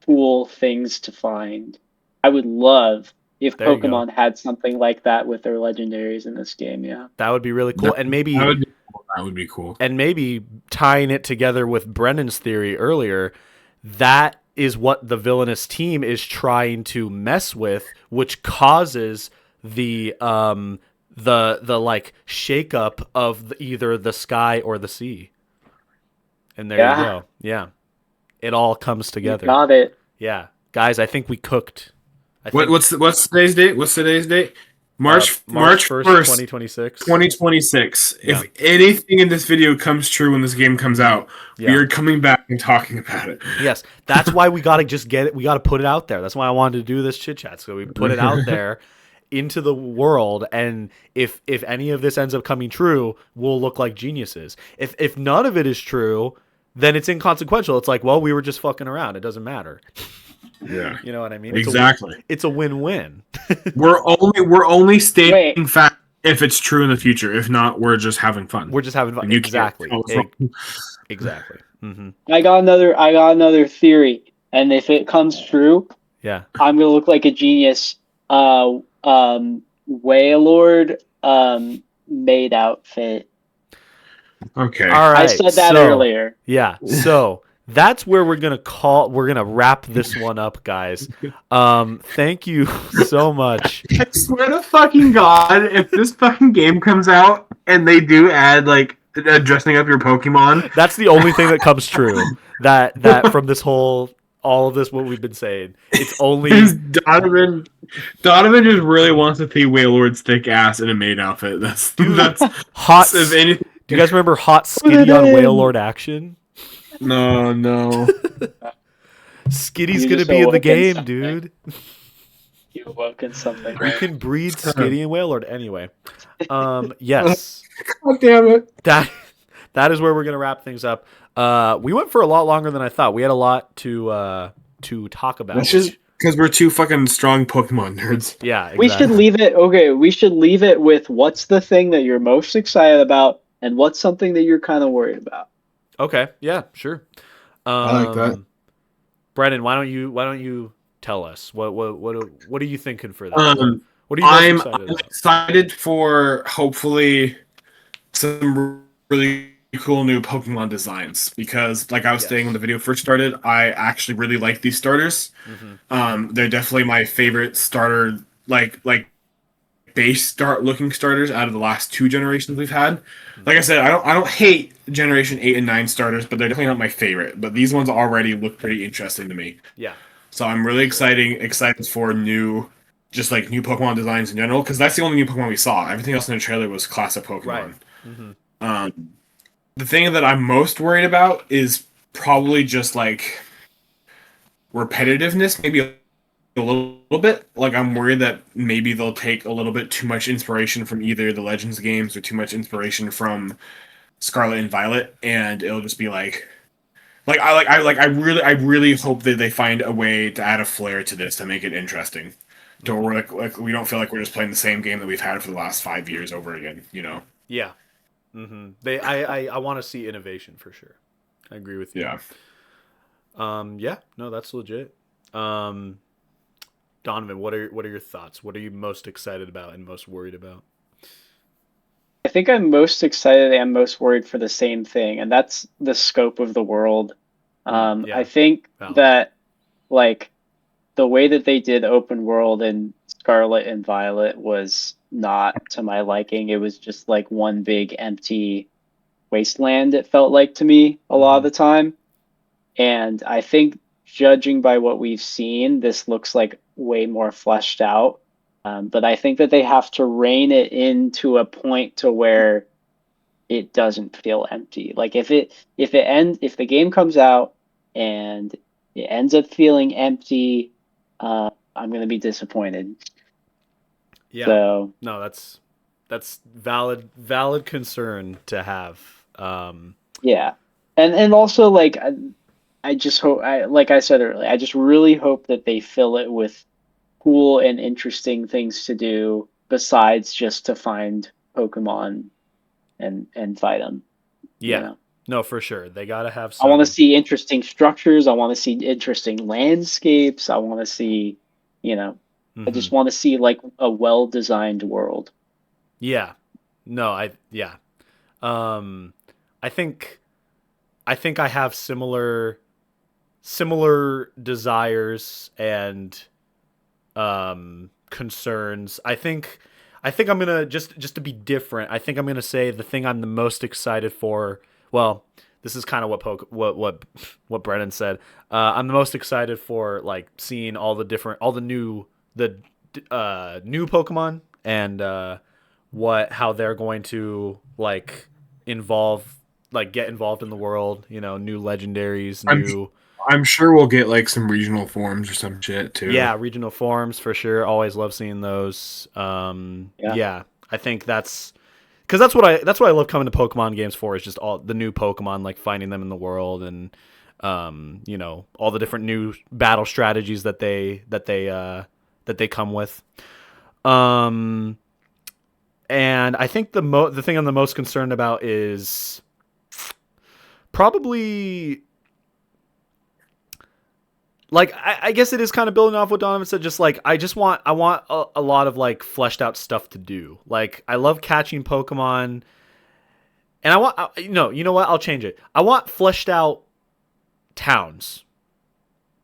cool things to find. I would love if There you go. Pokemon had something like that with their legendaries in this game. Yeah. That would be really cool. And That would be cool. That would be cool. and maybe tying it together with Brennan's theory earlier, that is what the villainous team is trying to mess with, which causes the like shakeup of either the sky or the sea. And there you Yeah. go. Yeah. It all comes You together. got it. Yeah. Guys, I think we cooked. I think What's today's date? What's today's date? March March 1st, 2026. 2026. Yeah. If anything in this video comes true when this game comes out, Yeah. we are coming back and talking about it. Yes, that's why we got to just get it. We got to put it out there. That's why I wanted to do this chit chat. So we put it out there into the world, and if any of this ends up coming true, we'll look like geniuses. If none of it is true, then it's inconsequential. It's like, well, we were just fucking around. It doesn't matter. Yeah. You know what I mean? Exactly. It's a win-win. We're only stating fact if it's true in the future. If not, we're just having fun. We're just having fun. And you Exactly. can't tell us wrong. Exactly. Hmm. I got another theory, and if it comes true, Yeah. I'm gonna look like a genius. Wailord maid outfit. Okay. All right. I said that earlier. Yeah. So that's where we're gonna wrap this one up, guys. Thank you so much. I swear to fucking God, if this fucking game comes out and they do add like dressing up your Pokemon, That's the only thing that comes true. That from this whole all of this what we've been saying. It's only Donavan just really wants to see Wailord's thick ass in a maid outfit. That's hot. if anything. Do you guys remember Hot Skitty on Wailord action? No. Skitty's You gonna just be in the awoken game, something. dude. You awoken something. You Right? can breed Skitty and Wailord anyway. Yes. God damn it. That is where we're gonna wrap things up. We went for a lot longer than I thought. We had a lot to talk about. That's just because we're two fucking strong Pokemon nerds. Yeah, exactly. We should leave it. Okay, we should leave it with what's the thing that you're most excited about, and what's something that you're kind of worried about. Okay. Yeah. Sure. I like that. Brennan, why don't you tell us what are you thinking for that? What are you I'm most excited about? excited for hopefully some really cool new Pokemon designs because, like I was saying when the video first started, I actually really like these starters. Mm-hmm. They're definitely my favorite starter, like base start looking starters out of the last two generations we've had. Like I said, I don't hate Generation 8 and 9 starters, but they're definitely not my favorite. But these ones already look pretty interesting to me. Yeah. So I'm really excited for new Pokemon designs in general, because that's the only new Pokemon we saw. Everything else in the trailer was classic Pokemon. Right. Mm-hmm. The thing that I'm most worried about is probably just like repetitiveness, maybe a little bit. Like I'm worried that maybe they'll take a little bit too much inspiration from either the Legends games or too much inspiration from Scarlet and Violet, and it'll just be I really hope that they find a way to add a flair to this to make it interesting. To where like we don't feel like we're just playing the same game that we've had for the last 5 years over again, you know? Yeah. Mm-hmm. I want to see innovation for sure. I agree with you. Yeah. Yeah. No, that's legit. Donovan, what are your thoughts? What are you most excited about and most worried about? I think I'm most excited and most worried for the same thing, and that's the scope of the world. Yeah. I think Valid. that like the way that they did open world in Scarlet and Violet was not to my liking. It was just like one big empty wasteland, it felt like to me a lot of the time. And I think judging by what we've seen, this looks like way more fleshed out. But I think that they have to rein it into a point to where it doesn't feel empty. Like if the game comes out and it ends up feeling empty, I'm gonna be disappointed. Yeah. So No, that's valid concern to have. yeah, and also like I just hope like I said earlier, I just really hope that they fill it with cool and interesting things to do besides just to find Pokemon and fight them. Yeah. You know? No, for sure. They gotta have I want to some. see interesting structures. I want to see interesting landscapes. I want to see, I Mhm. just want to see like a well-designed world. Yeah. No, yeah. Um, I think I have similar desires and concerns. I think I'm gonna just to be different. I think I'm gonna say the thing I'm the most excited for. Well, this is kind of what Brennan said. I'm the most excited for like seeing all the new Pokemon and how they're going to like involve get involved in the world. You know, new legendaries, I'm new. I'm sure we'll get like some regional forms or some shit too. Yeah, regional forums for sure. Always love seeing those. Yeah. Yeah, I think that's because that's what I love coming to Pokemon games for is just all the new Pokemon, like finding them in the world and all the different new battle strategies that they come with. Um, and I think the thing I'm the most concerned about is probably like I guess it is kind of building off what Donovan said. Just like I want a lot of like fleshed out stuff to do. Like I love catching Pokemon, and I want you know what? I'll change it. I want fleshed out towns.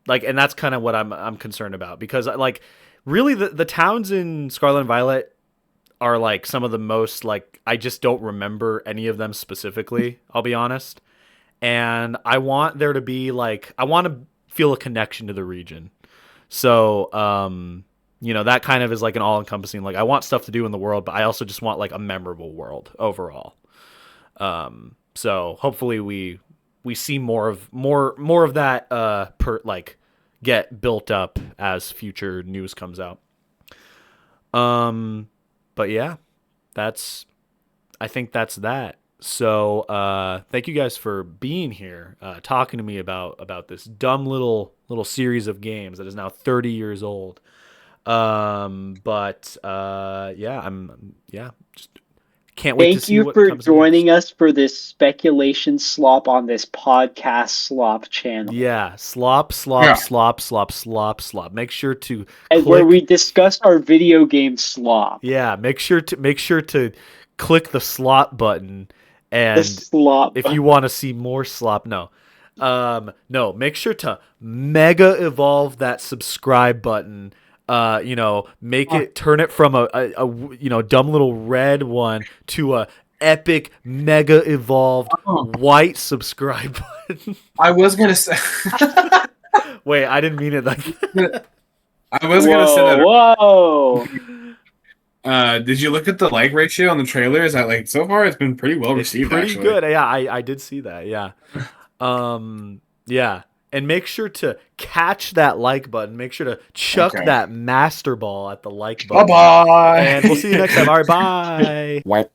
Like, and that's kind of what I'm concerned about because like really the towns in Scarlet and Violet are like some of the most like I just don't remember any of them specifically. I'll be honest, and I want there to be like I want to feel a connection to the region. So, that kind of is like an all-encompassing. Like, I want stuff to do in the world, but I also just want like a memorable world overall. So hopefully we see more of that get built up as future news comes out. But yeah, I think that's that. So thank you guys for being here, talking to me about this dumb little series of games that is now 30 years old. But just can't wait to Thank see you what for comes next. joining us for this speculation slop on this podcast slop channel. Yeah, slop, slop, Yeah. slop, slop, slop, slop. Make sure to And where we discuss our video game slop. Yeah, make sure to click the slot button, The and slop. if you want to see more slop, no, make sure to mega evolve that subscribe button. Turn it from a dumb little red one to a epic mega evolved white subscribe button. I was gonna say. Wait, I didn't mean it like that. I was gonna say that. Whoa! Did you look at the like ratio on the trailers? That like so far it's been pretty well It's received. pretty Actually. good. Yeah, I did see that. Yeah. Yeah. And make sure to catch that like button. Make sure to chuck that master ball at the like button. Bye bye. And we'll see you next time. All right, bye. What?